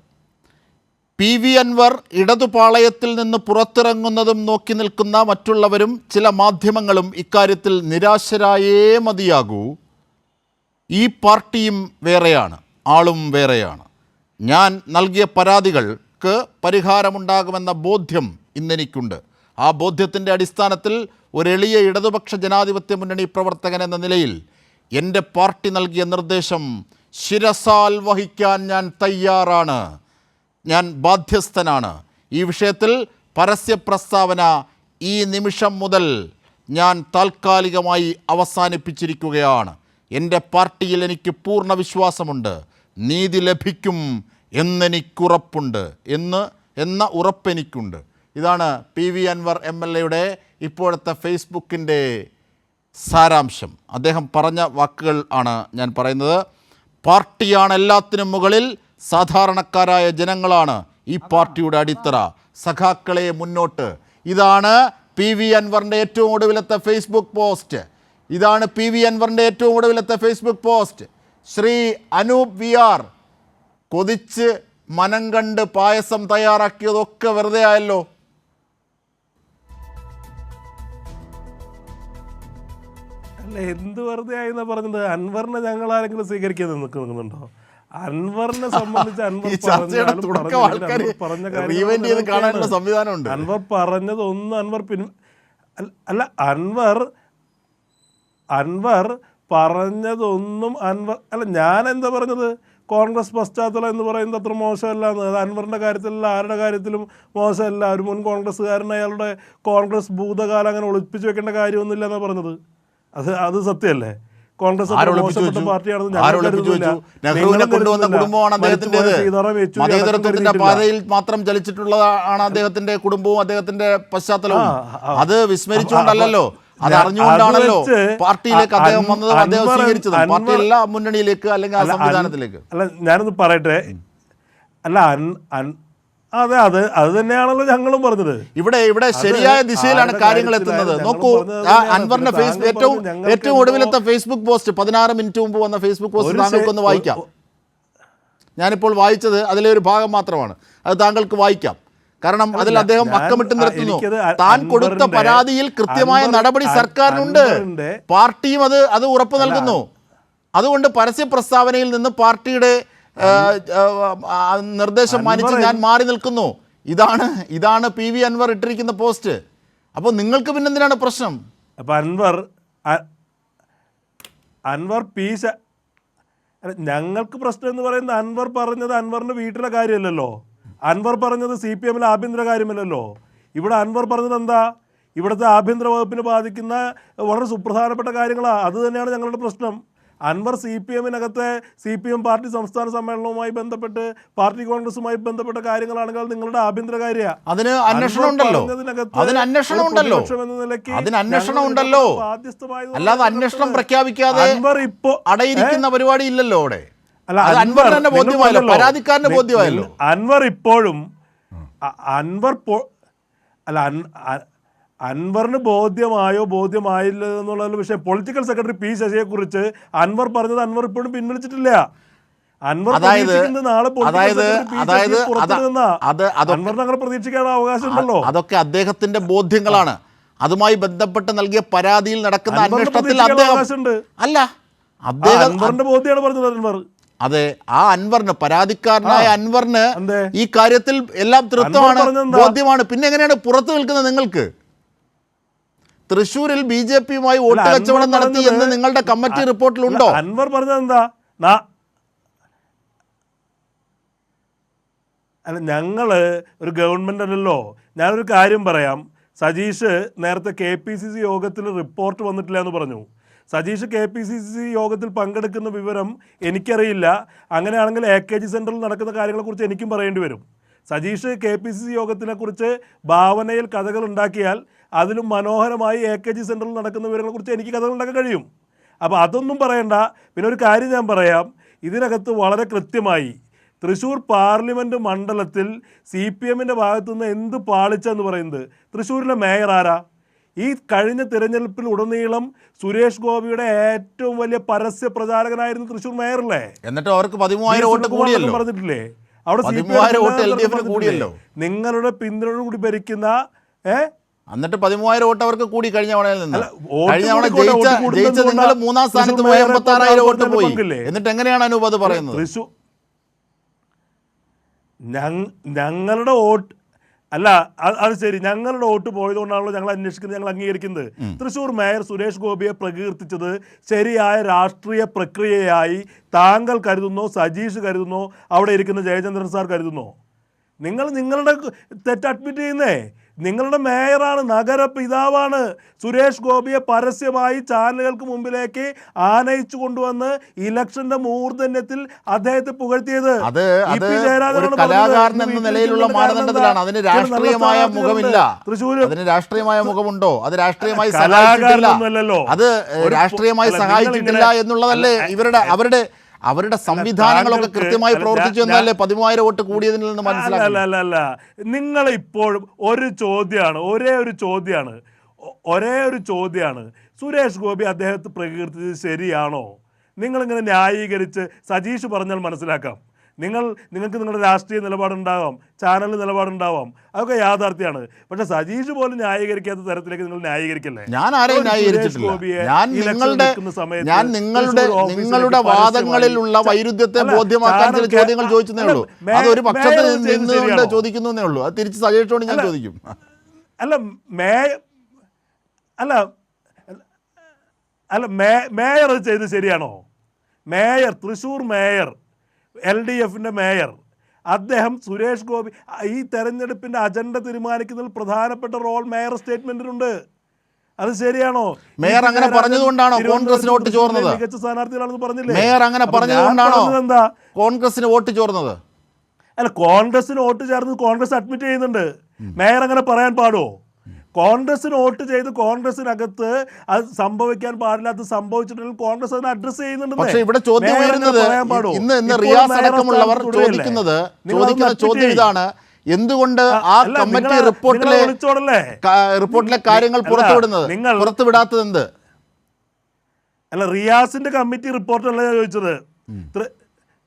PV അൻവർ ഇടതുപാളയത്തിൽ നിന്ന് പുറത്തിറങ്ങുന്നതും നോക്കി നിൽക്കുന്ന മറ്റുള്ളവരും ചില മാധ്യമങ്ങളും ഇക്കാര്യത്തിൽ നിരാശരായേ മതിയാകൂ. ഈ പാർട്ടിയും വേറെയാണ്, ആളും വേറെയാണ്. ഞാൻ നൽകിയ പരാതികൾക്ക് പരിഹാരമുണ്ടാകുമെന്ന ബോധ്യം ഇന്നെനിക്കുണ്ട്. ആ ബോധ്യത്തിൻ്റെ അടിസ്ഥാനത്തിൽ ഒരു എളിയ ഇടതുപക്ഷ ജനാധിപത്യ മുന്നണി പ്രവർത്തകൻ എന്ന നിലയിൽ എൻ്റെ പാർട്ടി നൽകിയ നിർദ്ദേശം ശിരസാൽ വഹിക്കാൻ ഞാൻ തയ്യാറാണ്, ഞാൻ ബാധ്യസ്ഥനാണ്. ഈ വിഷയത്തിൽ പരസ്യ പ്രസ്താവന ഈ നിമിഷം മുതൽ ഞാൻ താൽക്കാലികമായി അവസാനിപ്പിച്ചിരിക്കുകയാണ്. എൻ്റെ പാർട്ടിയിൽ എനിക്ക് പൂർണ്ണ വിശ്വാസമുണ്ട്, നീതി ലഭിക്കും എന്നെനിക്കുറപ്പുണ്ട് എന്ന ഉറപ്പെനിക്കുണ്ട്. ഇതാണ് PV അൻവർ MLAയുടെ ഇപ്പോഴത്തെ ഫേസ്ബുക്കിൻ്റെ സാരാംശം. അദ്ദേഹം പറഞ്ഞ വാക്കുകൾ ആണ് ഞാൻ പറയുന്നത്. പാർട്ടിയാണ് എല്ലാത്തിനും മുകളിൽ, സാധാരണക്കാരായ ജനങ്ങളാണ് ഈ പാർട്ടിയുടെ അടിത്തറ, സഖാക്കളെ മുന്നോട്ട്. ഇതാണ് PV അൻവറിൻ്റെ ഏറ്റവും ഒടുവിലത്തെ ഫേസ്ബുക്ക് പോസ്റ്റ്. ഇതാണ് PV അൻവറിൻ്റെ ഏറ്റവും ഒടുവിലത്തെ Facebook post. Shri Anoop VR കൊതിച്ച് മനം കണ്ട് പായസം തയ്യാറാക്കിയതൊക്കെ വെറുതെ ആയല്ലോ. അല്ല, എന്ത് വെറുതെ ആയിന്നാ പറഞ്ഞത്? അൻവറിനെ ഞങ്ങൾ ആരെങ്കിലും സ്വീകരിക്കാൻ നിൽക്കുന്നുണ്ടോ? അൻവറിനെ സംബന്ധിച്ച് അൻവർ പറഞ്ഞതൊന്നും അൻവർ പറഞ്ഞതൊന്നും ഞാൻ എന്താ പറഞ്ഞത്? കോൺഗ്രസ് പശ്ചാത്തലം എന്ന് പറയുന്നത് അത്ര മോശമല്ല. അത് അൻവറിൻ്റെ കാര്യത്തിലല്ല, ആരുടെ കാര്യത്തിലും മോശമല്ല. ഒരു മുൻ കോൺഗ്രസ്സുകാരൻ അയാളുടെ കോൺഗ്രസ് ഭൂതകാലം അങ്ങനെ ഒളിപ്പിച്ചു വെക്കേണ്ട കാര്യമൊന്നുമില്ല എന്നാണ് പറഞ്ഞത്. അത് സത്യമല്ലേ? കോൺഗ്രസ് മതേതരത്വത്തിന്റെ പാതയിൽ മാത്രം ചലിച്ചിട്ടുള്ളതാണ് അദ്ദേഹത്തിന്റെ കുടുംബവും അദ്ദേഹത്തിന്റെ പശ്ചാത്തലവും. അത് വിസ്മരിച്ചുകൊണ്ടല്ലോ, അത് അറിഞ്ഞുകൊണ്ടാണല്ലോ പാർട്ടിയിലേക്ക് അദ്ദേഹം വന്നതും അദ്ദേഹം സ്വീകരിച്ചതും, പാർട്ടിയല്ല മുന്നണിയിലേക്ക് അല്ലെങ്കിൽ ആ സംവിധാനത്തിലേക്ക്. അല്ല, ഞാനൊന്ന് പറയട്ടെ. അല്ല, അതെ, അത് തന്നെയാണല്ലോ ഞങ്ങളും പറഞ്ഞത്. ഇവിടെ ശരിയായ ദിശയിലാണ് കാര്യങ്ങൾ എത്തുന്നത്. നോക്കൂ, അൻവറിന്റെ ഏറ്റവും ഒടുവിലത്തെ ഫേസ്ബുക്ക് പോസ്റ്റ് 16 മിനിറ്റ് മുമ്പ് വന്ന ഫേസ്ബുക്ക് പോസ്റ്റ് താങ്കൾക്കൊന്ന് വായിക്കാം. ഞാനിപ്പോൾ വായിച്ചത് അതിലെ ഒരു ഭാഗം മാത്രമാണ്. അത് താങ്കൾക്ക് വായിക്കാം. കാരണം അതിൽ അദ്ദേഹം അക്കമിട്ട് നിർത്തുന്നു. താൻ കൊടുത്ത പരാതിയിൽ കൃത്യമായ നടപടി സർക്കാരിനുണ്ട്, പാർട്ടിയും അത് ഉറപ്പു നൽകുന്നു. അതുകൊണ്ട് പരസ്യ പ്രസ്താവനയിൽ നിന്ന് പാർട്ടിയുടെ നിർദ്ദേശം മാനിച്ച് ഞാൻ മാറി നിൽക്കുന്നു. ഇതാണ് PV അൻവർ ഇട്ടിരിക്കുന്ന പോസ്റ്റ്. അപ്പോൾ നിങ്ങൾക്ക് പിന്നെ എന്തിനാണ് പ്രശ്നം? അപ്പം അൻവർ ഞങ്ങൾക്ക് പ്രശ്നം എന്ന് പറയുന്നത് അൻവർ പറഞ്ഞത് അൻവറിൻ്റെ വീട്ടിലെ കാര്യമല്ലല്ലോ. അൻവർ പറഞ്ഞത് CPM-ലെ ആഭ്യന്തര കാര്യമല്ലല്ലോ. ഇവിടെ അൻവർ പറഞ്ഞത് എന്താ? ഇവിടുത്തെ ആഭ്യന്തര വകുപ്പിനെ ബാധിക്കുന്ന വളരെ സുപ്രധാനപ്പെട്ട കാര്യങ്ങളാണ്. അത് തന്നെയാണ് ഞങ്ങളുടെ പ്രശ്നം. അൻവർ CPM-നകത്തെ CPM പാർട്ടി സംസ്ഥാന സമ്മേളനവുമായി ബന്ധപ്പെട്ട് പാർട്ടി കോൺഗ്രസുമായി ബന്ധപ്പെട്ട കാര്യങ്ങളാണെങ്കിൽ നിങ്ങളുടെ ആഭ്യന്തര കാര്യമാണ്. അതിന് അന്വേഷണം ഉണ്ടല്ലോ. അല്ലാതെ അന്വേഷണം പ്രഖ്യാപിക്കാതെ അടയിരിക്കുന്ന പരിപാടി ഇല്ലല്ലോ അവിടെ. പരാതിക്കാരന്റെ ബോധ്യമായല്ലോ. അൻവറിന് ബോധ്യമായോ ബോധ്യമായില്ല എന്നുള്ള വിഷയം. പൊളിറ്റിക്കൽ സെക്രട്ടറി P ശശിയെക്കുറിച്ച് അൻവർ പറഞ്ഞത് അൻവർ ഇപ്പോഴും പിൻവലിച്ചിട്ടില്ല. അൻവർ അങ്ങനെ പ്രതീക്ഷിക്കാൻ അവകാശം ഉണ്ടല്ലോ. അതൊക്കെ അദ്ദേഹത്തിന്റെ ബോധ്യങ്ങളാണ്. അതുമായി ബന്ധപ്പെട്ട് നൽകിയ പരാതിയിൽ നടക്കുന്ന അന്വേഷണത്തിൽ അൻവറിന്റെ ബോധ്യമാണ് പറഞ്ഞത് അൻവർ. അതെ, ആ അൻവറിന്, പരാതിക്കാരനായ അൻവറിന് ഈ കാര്യത്തിൽ എല്ലാം തൃപ്തമാണ്, ബോധ്യമാണ്. പിന്നെ എങ്ങനെയാണ് പുറത്തു നിൽക്കുന്നത്? നിങ്ങൾക്ക് തൃശ്ശൂരിൽ BJP-യുമായി വോട്ട് കച്ചവടം നടത്തി എന്ന് നിങ്ങളുടെ കമ്മിറ്റി റിപ്പോർട്ടിലുണ്ടോ? അൻവർ പറഞ്ഞത് എന്താ? ഞങ്ങള് ഒരു ഗവൺമെന്റ് അല്ലല്ലോ. ഞാനൊരു കാര്യം പറയാം. സജീഷ് നേരത്തെ KPCC യോഗത്തിൽ റിപ്പോർട്ട് വന്നിട്ടില്ല എന്ന് പറഞ്ഞു. സജീഷ് KPCC യോഗത്തിൽ പങ്കെടുക്കുന്ന വിവരം എനിക്കറിയില്ല. അങ്ങനെയാണെങ്കിൽ AKG സെൻറ്ററിൽ നടക്കുന്ന കാര്യങ്ങളെക്കുറിച്ച് എനിക്കും പറയേണ്ടി വരും. സജീഷ് KPCC യോഗത്തിനെക്കുറിച്ച് ഭാവനയിൽ കഥകൾ ഉണ്ടാക്കിയാൽ അതിലും മനോഹരമായി AKG സെൻറ്ററിൽ നടക്കുന്ന വിവരങ്ങളെക്കുറിച്ച് എനിക്ക് കഥകൾ ഉണ്ടാക്കാൻ കഴിയും. അപ്പോൾ അതൊന്നും പറയണ്ട. പിന്നെ ഒരു കാര്യം ഞാൻ പറയാം. ഇതിനകത്ത് വളരെ കൃത്യമായി തൃശ്ശൂർ പാർലമെൻറ്റ് മണ്ഡലത്തിൽ CPM-ൻ്റെ ഭാഗത്തുനിന്ന് എന്ത് പാളിച്ചെന്ന് പറയുന്നത്. തൃശ്ശൂരിലെ മേയർ ആരാ? ഈ കഴിഞ്ഞ തിരഞ്ഞെടുപ്പിൽ ഉടനീളം സുരേഷ് ഗോപിയുടെ ഏറ്റവും വലിയ പരസ്യ പ്രചാരകനായിരുന്നു തൃശ്ശൂർ മേയറല്ലേ. എന്നിട്ട് അവർക്ക് 13,000 വോട്ട് കൂടിയല്ലോ. പറഞ്ഞിട്ടില്ലേ? അവിടെ നിങ്ങളുടെ പിന്തുണ കൂടി ഭരിക്കുന്ന എന്നിട്ട് 13,000 വോട്ട് അവർക്ക് കൂടി. കഴിഞ്ഞ തവണയിൽ നിന്ന് ജയിച്ച നിങ്ങൾ 3-ാം സ്ഥാനത്ത് പോയി 86,000 വോട്ട് പോയി. എന്നിട്ട് എങ്ങനെയാണ് അനൂപ് അത് പറയുന്നത്? ഞങ്ങളുടെ വോട്ട് അല്ല, അത് ശരി, ഞങ്ങളുടെ വോട്ട് പോയതുകൊണ്ടാണല്ലോ ഞങ്ങൾ അന്വേഷിക്കുന്നത്, ഞങ്ങൾ അംഗീകരിക്കുന്നത്. തൃശ്ശൂർ മേയർ സുരേഷ് ഗോപിയെ പ്രകീർത്തിച്ചത് ശരിയായ രാഷ്ട്രീയ പ്രക്രിയയായി താങ്കൾ കരുതുന്നോ, സജീഷ് കരുതുന്നോ, അവിടെ ഇരിക്കുന്ന ജയചന്ദ്രൻ സാർ കരുതുന്നോ? നിങ്ങളുടെ തെറ്റ് അഡ്മിറ്റ് ചെയ്യുന്നേ. നിങ്ങളുടെ മേയറാണ്, നഗരപിതാവാണ്. സുരേഷ് ഗോപിയെ പരസ്യമായി ചാനലുകൾക്ക് മുമ്പിലേക്ക് ആനയിച്ചു കൊണ്ടുവന്ന് ഇലക്ഷന്റെ മൂർധന്യത്തിൽ അദ്ദേഹത്തെ പുകഴ്ത്തിയത്. കലാകാരൻ എന്ന നിലയിലുള്ള മാനദണ്ഡത്തിലാണ്. അതിന് രാഷ്ട്രീയമായ മുഖമില്ല. അതിന് രാഷ്ട്രീയമായ മുഖമുണ്ടോ? അത് രാഷ്ട്രീയമായി സഹായിച്ചിട്ടില്ല. അത് രാഷ്ട്രീയമായി സഹായിച്ചിട്ടില്ല എന്നുള്ളതല്ലേ അവരുടെ അവരുടെ സംവിധാനങ്ങളൊക്കെ കൃത്യമായി പ്രവർത്തിച്ചു എന്നല്ലേ 13,000 വോട്ട് കൂടിയതിൽ നിന്ന് മനസ്സിലാക്കി. അല്ല നിങ്ങൾ ഇപ്പോഴും ഒരേ ഒരു ചോദ്യമാണ് സുരേഷ് ഗോപി അദ്ദേഹത്തെ പ്രകീർത്തിച്ചത് ശരിയാണോ? നിങ്ങളിങ്ങനെ ന്യായീകരിച്ച് സജീഷ് പറഞ്ഞാൽ മനസ്സിലാക്കാം. നിങ്ങൾക്ക് നിങ്ങളുടെ രാഷ്ട്രീയ നിലപാടുണ്ടാവാം, ചാനൽ നിലപാടുണ്ടാവാം, അതൊക്കെ യാഥാർത്ഥ്യമാണ്. പക്ഷെ സജീഷ് പോലും ന്യായീകരിക്കാത്ത തരത്തിലേക്ക് നിങ്ങൾ ന്യായീകരിക്കല്ലേ? ഞാൻ ആരെയും ന്യായീകരിച്ചിട്ടില്ല. ഞാൻ നിങ്ങളുടെ വാദങ്ങളിലുള്ള വൈരുദ്ധ്യത്തെ ബോധ്യമാക്കാൻ ചില ചോദ്യങ്ങൾ ചോദിച്ചതേ ഉള്ളൂ. അതൊരു പക്ഷത്തിൽ നിന്നുകൊണ്ട് ചോദിക്കുന്നേ ഉള്ളൂ. അത് തിരിച്ച് സജീഷിനോട് ഞാൻ ചോദിക്കും. മേയർ ചെയ്ത് ശരിയാണോ? തൃശ്ശൂർ മേയർ, LDFിൻ്റെ മേയർ, അദ്ദേഹം സുരേഷ് ഗോപി ഈ തെരഞ്ഞെടുപ്പിന്റെ അജണ്ട തീരുമാനിക്കുന്നതിൽ പ്രധാനപ്പെട്ട റോൾ മേയർ സ്റ്റേറ്റ്മെന്റിലുണ്ട്. അത് ശരിയാണോ? മേയർ അങ്ങനെ പറഞ്ഞതുകൊണ്ടാണോ കോൺഗ്രസിന് വോട്ട് ചോർന്നത്? മികച്ച സ്ഥാനാർത്ഥികളാണെന്ന് പറഞ്ഞില്ലേ? മേയർ അങ്ങനെ പറഞ്ഞതുകൊണ്ടാണോ കോൺഗ്രസിന് വോട്ട് ചോർന്നത്? അല്ല, കോൺഗ്രസിന് വോട്ട് ചേർന്ന് കോൺഗ്രസ് അഡ്മിറ്റ് ചെയ്യുന്നുണ്ട്. മേയർ അങ്ങനെ പറയാൻ പാടുമോ? കോൺഗ്രസിന് വോട്ട് ചെയ്ത് കോൺഗ്രസിനകത്ത് അത് സംഭവിക്കാൻ പാടില്ലാത്ത സംഭവിച്ചിട്ടുണ്ടെങ്കിൽ കോൺഗ്രസ് അതിനെ അഡ്രസ് ചെയ്യുന്നുണ്ട്. പക്ഷേ ഇവിടെ ചോദ്യം ഉയരുന്നത്, ഇന്ന് റിയാസ് അടക്കമുള്ളവർ ചോദിക്കുന്ന ചോദ്യം ഇതാണ്: എന്തുകൊണ്ട് ആ കമ്മിറ്റി റിപ്പോർട്ടിലെ കാര്യങ്ങൾ പുറത്തുവിടാത്തത് എന്ത്? അല്ല, റിയാസിന്റെ കമ്മിറ്റി റിപ്പോർട്ടല്ല ഞാൻ ചോദിച്ചത്.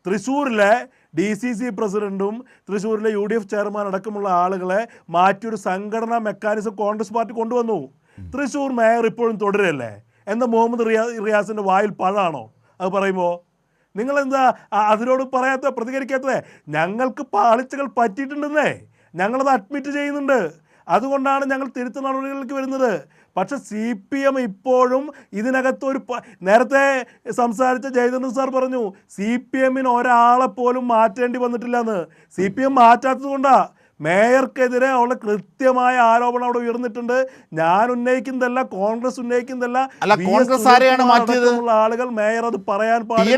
തൃശ്ശൂരിലെ DCC പ്രസിഡന്റും തൃശ്ശൂരിലെ UDF ചെയർമാൻ അടക്കമുള്ള ആളുകളെ മാറ്റിയൊരു സംഘടനാ മെക്കാനിസം കോൺഗ്രസ് പാർട്ടി കൊണ്ടുവന്നു. തൃശ്ശൂർ മേയർ ഇപ്പോഴും തുടരല്ലേ? എന്താ മുഹമ്മദ് റിയാസിന്റെ വായിൽ പഴാണോ അത് പറയുമ്പോൾ? നിങ്ങളെന്താ അതിനോട് പ്രതികരിക്കാത്തത്? ഞങ്ങൾക്ക് പാളിച്ചകൾ പറ്റിയിട്ടുണ്ടെന്നേ, ഞങ്ങളത് അഡ്മിറ്റ് ചെയ്യുന്നുണ്ട്. അതുകൊണ്ടാണ് ഞങ്ങൾ തിരുത്ത നടപടികളിലേക്ക് വരുന്നത്. പക്ഷെ CPM ഇപ്പോഴും ഇതിനകത്തൊരു നേരത്തെ സംസാരിച്ച ജയചന്ദ്രൻ സാർ പറഞ്ഞു CPMന് ഒരാളെ പോലും മാറ്റേണ്ടി വന്നിട്ടില്ല എന്ന്. CPM മാറ്റാത്തത് കൊണ്ടാ മേയർക്കെതിരെ ഉള്ള കൃത്യമായ ആരോപണം അവിടെ ഉയർന്നിട്ടുണ്ട്. ഞാൻ ഉന്നയിക്കുന്നതല്ല, കോൺഗ്രസ് ഉന്നയിക്കുന്നതല്ല. ആളുകൾ മേയർ അത് പറയാൻ പാടില്ല.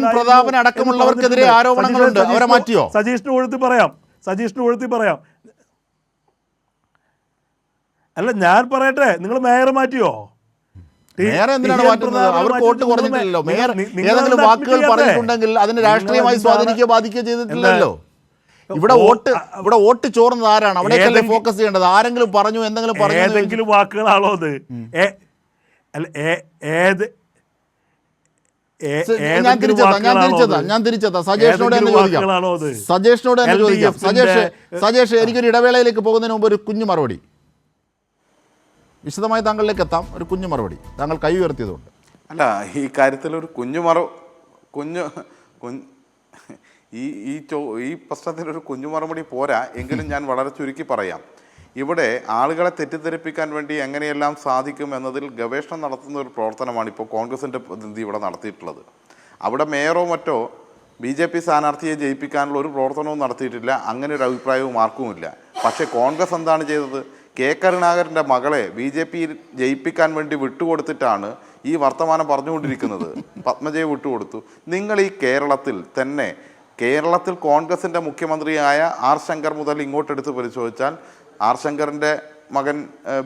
സജീഷിന് ഒഴുത്തി പറയാം. അല്ല, ഞാൻ പറയട്ടെ, നിങ്ങൾ മേയർ മാറ്റിയോ? വാക്കുകൾ പറഞ്ഞിട്ടുണ്ടെങ്കിൽ അതിന് രാഷ്ട്രീയമായി സ്വാധീനിക്കുകയോ ബാധിക്കുകയോ ചെയ്തിട്ടില്ലല്ലോ. ഇവിടെ വോട്ട് ചോർന്നത് ആരാണ്? അവിടെ ഫോക്കസ് ചെയ്യേണ്ടത്. ആരെങ്കിലും പറഞ്ഞു, എന്തെങ്കിലും പറഞ്ഞു, ഏതെങ്കിലും വാക്കുകളാണോ അത്? ഞാൻ തിരിച്ചെത്താം. സജേഷിനോട് തന്നെ ചോദിക്കാം. സജേഷ്, എനിക്കൊരു ഇടവേളയിലേക്ക് പോകുന്നതിന് മുമ്പ് ഒരു കുഞ്ഞു മറുപടി, വിശദമായി താങ്കളിലേക്ക് എത്താം. ഒരു കുഞ്ഞു മറുപടി താങ്കൾ കൈ ഉയർത്തിയതുകൊണ്ട്. അല്ല, ഈ കാര്യത്തിൽ ഒരു ഈ പ്രശ്നത്തിലൊരു കുഞ്ഞു മറുപടി പോരാ. എങ്കിലും ഞാൻ വളരെ ചുരുക്കി പറയാം. ഇവിടെ ആളുകളെ തെറ്റിദ്ധരിപ്പിക്കാൻ വേണ്ടി എങ്ങനെയെല്ലാം സാധിക്കും എന്നതിൽ ഗവേഷണം നടത്തുന്ന ഒരു പ്രവർത്തനമാണ് ഇപ്പോൾ കോൺഗ്രസിൻ്റെ പ്രതിനിധി ഇവിടെ നടത്തിയിട്ടുള്ളത്. അവിടെ മേയറോ മറ്റോ BJP സ്ഥാനാർത്ഥിയെ ജയിപ്പിക്കാനുള്ള ഒരു പ്രവർത്തനവും നടത്തിയിട്ടില്ല. അങ്ങനെ ഒരു അഭിപ്രായവും ആർക്കുമില്ല. പക്ഷേ കോൺഗ്രസ് എന്താണ് ചെയ്തത്? കെ കരുണാകരൻ്റെ മകളെ BJP ജയിപ്പിക്കാൻ വേണ്ടി വിട്ടുകൊടുത്തിട്ടാണ് ഈ വർത്തമാനം പറഞ്ഞുകൊണ്ടിരിക്കുന്നത്. പത്മജയെ വിട്ടുകൊടുത്തു. നിങ്ങൾ ഈ കേരളത്തിൽ കോൺഗ്രസിൻ്റെ മുഖ്യമന്ത്രിയായ R ശങ്കർ മുതൽ ഇങ്ങോട്ടെടുത്ത് പരിശോധിച്ചാൽ R ശങ്കറിൻ്റെ മകൻ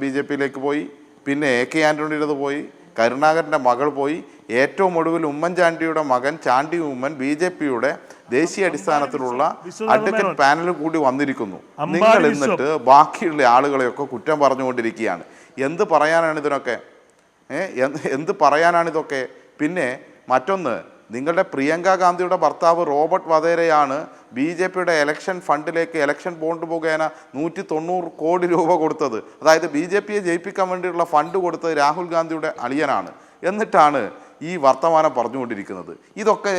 BJPയിലേക്ക് പോയി, പിന്നെ AK ആൻ്റണിയുടേത് പോയി, കരുണാകരൻ്റെ മകൾ പോയി, ഏറ്റവും ഒടുവിൽ ഉമ്മൻചാണ്ടിയുടെ മകൻ ചാണ്ടി ഉമ്മൻ BJPയുടെ ദേശീയ അടിസ്ഥാനത്തിലുള്ള അഡ്വക്കേറ്റ് പാനൽ കൂടി വന്നിരിക്കുന്നു. നിങ്ങൾ എന്നിട്ട് ബാക്കിയുള്ള ആളുകളെയൊക്കെ കുറ്റം പറഞ്ഞുകൊണ്ടിരിക്കുകയാണ്. എന്ത് പറയാനാണിതൊക്കെ? പിന്നെ മറ്റൊന്ന്, നിങ്ങളുടെ പ്രിയങ്ക ഗാന്ധിയുടെ ഭർത്താവ് റോബർട്ട് വധേരയാണ് BJPയുടെ ഇലക്ഷൻ ഫണ്ടിലേക്ക് ഇലക്ഷൻ ബോണ്ട് മുഖേന 190 കോടി രൂപ കൊടുത്തത്. അതായത് BJPയെ ജയിപ്പിക്കാൻ വേണ്ടിയുള്ള ഫണ്ട് കൊടുത്തത് രാഹുൽ ഗാന്ധിയുടെ അളിയനാണ്. എന്നിട്ടാണ് ഈ വർത്തമാനം പറഞ്ഞുകൊണ്ടിരിക്കുന്നത്. ഇതൊക്കെ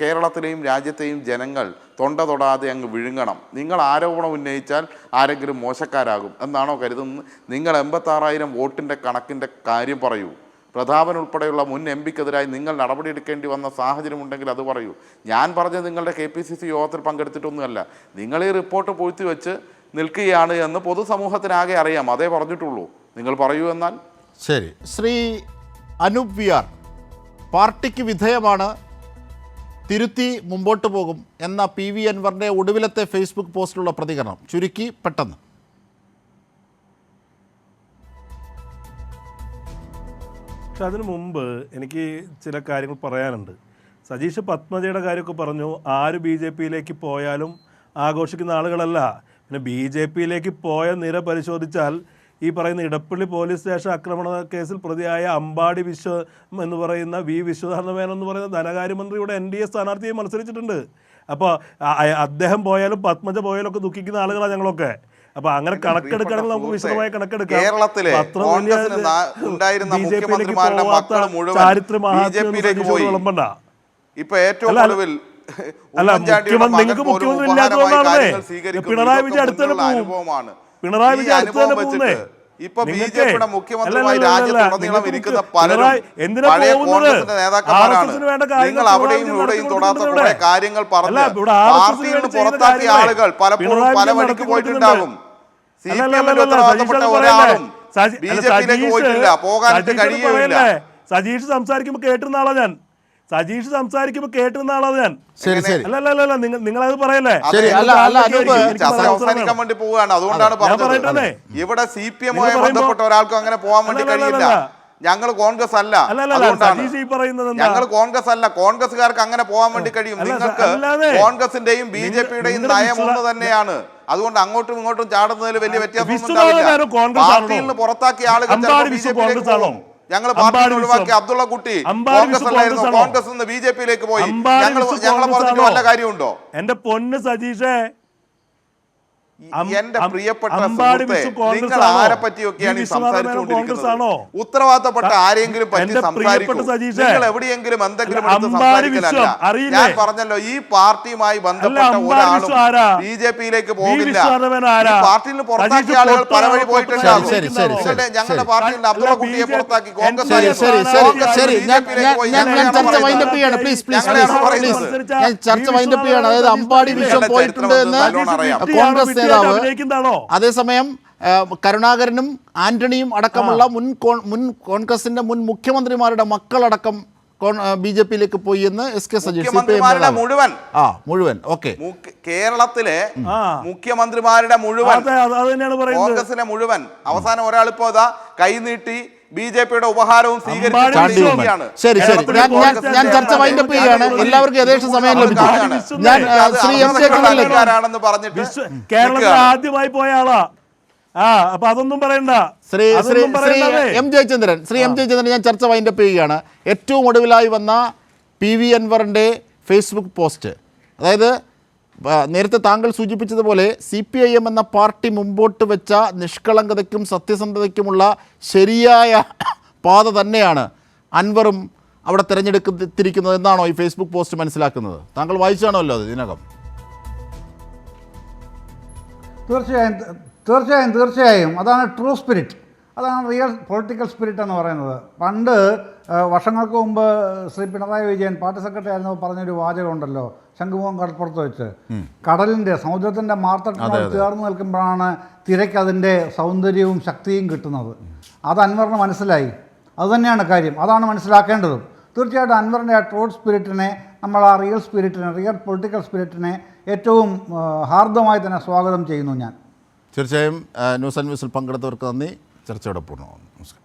കേരളത്തിലെയും രാജ്യത്തെയും ജനങ്ങൾ തൊണ്ട തൊടാതെ അങ്ങ് വിഴുങ്ങണം. നിങ്ങൾ ആരോപണം ഉന്നയിച്ചാൽ ആരെങ്കിലും മോശക്കാരാകും എന്നാണോ കരുതുന്നത്? നിങ്ങൾ 86,000 വോട്ടിൻ്റെ കണക്കിൻ്റെ കാര്യം പറയൂ. പ്രതാപൻ ഉൾപ്പെടെയുള്ള മുൻ MPക്കെതിരായി നിങ്ങൾ നടപടിയെടുക്കേണ്ടി വന്ന സാഹചര്യമുണ്ടെങ്കിൽ അത് പറയൂ. ഞാൻ പറഞ്ഞത് നിങ്ങളുടെ KPCC യോഗത്തിൽ പങ്കെടുത്തിട്ടൊന്നുമല്ല. നിങ്ങൾ ഈ റിപ്പോർട്ട് പൂഴ്ത്തി വെച്ച് നിൽക്കുകയാണ് എന്ന് പൊതുസമൂഹത്തിനാകെ അറിയാം. അതേ പറഞ്ഞിട്ടുള്ളൂ. നിങ്ങൾ പറയൂ എന്നാൽ. ശരി. ശ്രീ അനൂപ് VR, പാർട്ടിക്ക് വിധേയമാണ്, തിരുത്തി മുമ്പോട്ട് പോകും എന്ന PV അൻവറിൻ്റെ ഒടുവിലത്തെ ഫേസ്ബുക്ക് പോസ്റ്റിലുള്ള പ്രതികരണം ചുരുക്കി പെട്ടെന്ന്. പക്ഷെ അതിനു മുമ്പ് എനിക്ക് ചില കാര്യങ്ങൾ പറയാനുണ്ട്. സജീഷ് പത്മജയുടെ കാര്യമൊക്കെ പറഞ്ഞു. ആര് ബി ജെ പിയിലേക്ക് പോയാലും ആഘോഷിക്കുന്ന ആളുകളല്ല. പിന്നെ ബി ജെ പിയിലേക്ക് പോയ നിര പരിശോധിച്ചാൽ ഈ പറയുന്ന ഇടപ്പള്ളി പോലീസ് സ്റ്റേഷൻ ആക്രമണ കേസിൽ പ്രതിയായ അമ്പാടി എന്ന് പറയുന്ന വി വിശ്വനാഥൻ എന്ന് പറയുന്ന ധനകാര്യമന്ത്രിയുടെ NDA സ്ഥാനാർത്ഥിയെ മത്സരിച്ചിട്ടുണ്ട്. അപ്പോൾ അദ്ദേഹം പോയാലും പത്മജ പോയാലും ഒക്കെ ദുഃഖിക്കുന്ന ആളുകളാണ് ഞങ്ങളൊക്കെ. അപ്പൊ അങ്ങനെ കണക്കെടുക്കുകയാണെങ്കിൽ നമുക്ക് വിശദമായ കണക്കെടുക്കാം. കേരളത്തിലെ ഉണ്ടായിരുന്ന മുഖ്യമന്ത്രിമാരുടെ മക്കൾ മുഴുവൻ ബിജെപിയിലേക്ക് പോയി. ഇപ്പൊ ഏറ്റവും ഒടുവിൽ നിങ്ങൾക്ക് മുഖ്യമന്ത്രി ഇല്ലാത്തതുകൊണ്ടാണേ പിണറായി വിജയൻ അടുത്ത് തന്നെ പോകും. പിണറായി വിജയൻ അടുത്ത് തന്നെ പോകുന്നേ. ഇപ്പൊ ബിജെപിയുടെ മുഖ്യമന്ത്രിയുമായി രാജ്യത്തുടനീളം ഇരിക്കുന്ന പലരും പഴയ കോൺഗ്രസിന്റെ നേതാക്കന്മാരാണ്. നിങ്ങൾ അവിടെയും ഇവിടെയും തൊടാത്ത കുറെ കാര്യങ്ങൾ പറഞ്ഞ് പാർട്ടിയിൽ നിന്ന് പുറത്താക്കിയ ആളുകൾ പലപ്പോഴും പല വഴിക്ക് പോയിട്ടുണ്ടാകും. CPM-ൽ ഉത്തരവാദിത്തപ്പെട്ട ഒരാളും ബിജെപിയിലേക്ക് പോയിട്ടില്ല, പോകാനായിട്ട് കഴിയുകയില്ല. സജീഷ് സംസാരിക്കുമ്പോൾ കേട്ടിരുന്ന ആളാ ഞാൻ. സജീഷ് സംസാരിക്കുമ്പോൾ കേട്ടിരുന്ന ആളാണ് ഞാൻ. അല്ലല്ല നിങ്ങളത് പറയല്ലേ. ചർച്ച അവസാനിക്കാൻ വേണ്ടി പോവുകയാണ്, അതുകൊണ്ടാണ് പറഞ്ഞത്. ഇവിടെ CPM-മായി ബന്ധപ്പെട്ട ഒരാൾക്കും അങ്ങനെ പോകാൻ വേണ്ടി കഴിയില്ല. ഞങ്ങൾ കോൺഗ്രസ് അല്ല, ഞങ്ങൾ കോൺഗ്രസ് അല്ല. കോൺഗ്രസ്സുകാർക്ക് അങ്ങനെ പോകാൻ വേണ്ടി കഴിയും. നിങ്ങൾക്ക് കോൺഗ്രസിന്റെയും BJP-യുടെയും നയം ഒന്ന് തന്നെയാണ്. അതുകൊണ്ട് അങ്ങോട്ടും ഇങ്ങോട്ടും ചാടുന്നതിൽ വലിയ വ്യത്യാസമൊന്നും ഉണ്ടാവില്ല. പാർട്ടിയിൽ നിന്ന് പുറത്താക്കിയ ആളുകൾ BJP-യിലേക്ക് പോകും. ഞങ്ങൾ പാർട്ടിയിൽ ഒഴിവാക്കി അബ്ദുള്ള കുട്ടി കോൺഗ്രസ് അല്ലായിരുന്നു, കോൺഗ്രസ് നിന്ന് BJP-യിലേക്ക് പോയി. ഞങ്ങളെ പറഞ്ഞിട്ട് വല്ല കാര്യമുണ്ടോ? എന്റെ പൊന്ന് സജീഷേ, എന്റെ പ്രിയപ്പെട്ട സുഹൃത്തേ, നിങ്ങൾ ആരെ പറ്റിയൊക്കെയാണ് ഈ സംസാരിച്ചുകൊണ്ടിരിക്കുന്നത്? ഉത്തരവാദിത്തപ്പെട്ട ആരെങ്കിലും പറ്റി സംസാരിക്കും. നിങ്ങൾ എവിടെയെങ്കിലും എന്തെങ്കിലും എടുത്ത് സംസാരിക്കലല്ല. ഞാൻ പറഞ്ഞല്ലോ, ഈ പാർട്ടിയുമായി ബന്ധപ്പെട്ട ഒരാളും BJP-യിലേക്ക് പോകില്ല. പാർട്ടിയിൽ നിന്ന് പുറത്താക്കിയ ആളുകൾ പല വഴി പോയിട്ടുണ്ടാകും. ഞങ്ങളുടെ പാർട്ടിയിൽ നിന്ന് അബ്ദുള്ള കുട്ടിയെ പുറത്താക്കി കോൺഗ്രസ് അതേസമയം കരുണാകരനും ആന്റണിയും അടക്കമുള്ള മുൻ കോൺഗ്രസിന്റെ മുൻ മുഖ്യമന്ത്രിമാരുടെ മക്കളടക്കം BJP-യിലേക്ക് പോയി എന്ന് SK സജീഷ് മുഴുവൻ കേരളത്തിലെ മുഖ്യമന്ത്രിമാരുടെ മുഴുവൻ കോൺഗ്രസിലെ മുഴുവൻ അവസാനം ഒരാളിപ്പോ കൈനീട്ടി BJP-യുടെ ഉപഹാരവും സ്വീകരിക്കുകയാണ്. ശരി ഞാൻ ചർച്ച വൈൻഡപ്പ് ചെയ്യുകയാണ്. എല്ലാവർക്കും ഏകദേശം സമയം ലഭിച്ചു. ഞാൻ ശ്രീ കേരളത്തിൽ ആദ്യമായി പോയ ആളാ. അപ്പൊ അതൊന്നും പറയണ്ട. ശ്രീ എം ജയചന്ദ്രൻ ഞാൻ ചർച്ച വൈൻഡപ്പ് ചെയ്യുകയാണ്. ഏറ്റവും ഒടുവിലായി വന്ന PV അൻവറിൻ്റെ ഫേസ്ബുക്ക് പോസ്റ്റ്, അതായത് നേരത്തെ താങ്കൾ സൂചിപ്പിച്ചതുപോലെ CPIM എന്ന പാർട്ടി മുമ്പോട്ട് വെച്ച നിഷ്കളങ്കതയ്ക്കും സത്യസന്ധതയ്ക്കുമുള്ള ശരിയായ പാത തന്നെയാണ് അൻവറും അവിടെ തിരഞ്ഞെടുത്തിരിക്കുന്നത് എന്നാണോ ഈ ഫേസ്ബുക്ക് പോസ്റ്റ് മനസ്സിലാക്കുന്നത്? താങ്കൾ വായിച്ചാണല്ലോ അത് ഇതിനകം. തീർച്ചയായും അതാണ് ട്രൂ സ്പിരിറ്റ്, അതാണ് റിയൽ പൊളിറ്റിക്കൽ സ്പിരിറ്റ് എന്ന് പറയുന്നത്. പണ്ട് വർഷങ്ങൾക്ക് മുമ്പ് ശ്രീ പിണറായി വിജയൻ പാർട്ടി സെക്രട്ടറി ആയിരുന്നപ്പോൾ പറഞ്ഞൊരു വാചകമുണ്ടല്ലോ, ശംഖുമുഖം കടപ്പുറത്ത് വെച്ച്, കടലിൻ്റെ സമുദ്രത്തിൻ്റെ മാർത്തട്ടിനോട് ചേർന്ന് നിൽക്കുമ്പോഴാണ് തിരക്ക് അതിൻ്റെ സൗന്ദര്യവും ശക്തിയും കിട്ടുന്നത്. അത് അൻവറിന് മനസ്സിലായി. അതുതന്നെയാണ് കാര്യം, അതാണ് മനസ്സിലാക്കേണ്ടതും. തീർച്ചയായിട്ടും അൻവറിൻ്റെ ആ ട്രൂ സ്പിരിറ്റിനെ, നമ്മൾ ആ റിയൽ സ്പിരിറ്റിനെ, റിയൽ പൊളിറ്റിക്കൽ സ്പിരിറ്റിനെ ഏറ്റവും ഹാർദമായി തന്നെ സ്വാഗതം ചെയ്യുന്നു ഞാൻ. തീർച്ചയായും ന്യൂസ് ആൻഡ് വ്യൂസിൽ പങ്കെടുത്തവർക്ക് നന്ദി. ചർച്ചയോടെ പൂർണ്ണമാകുന്നു. നമസ്കാരം.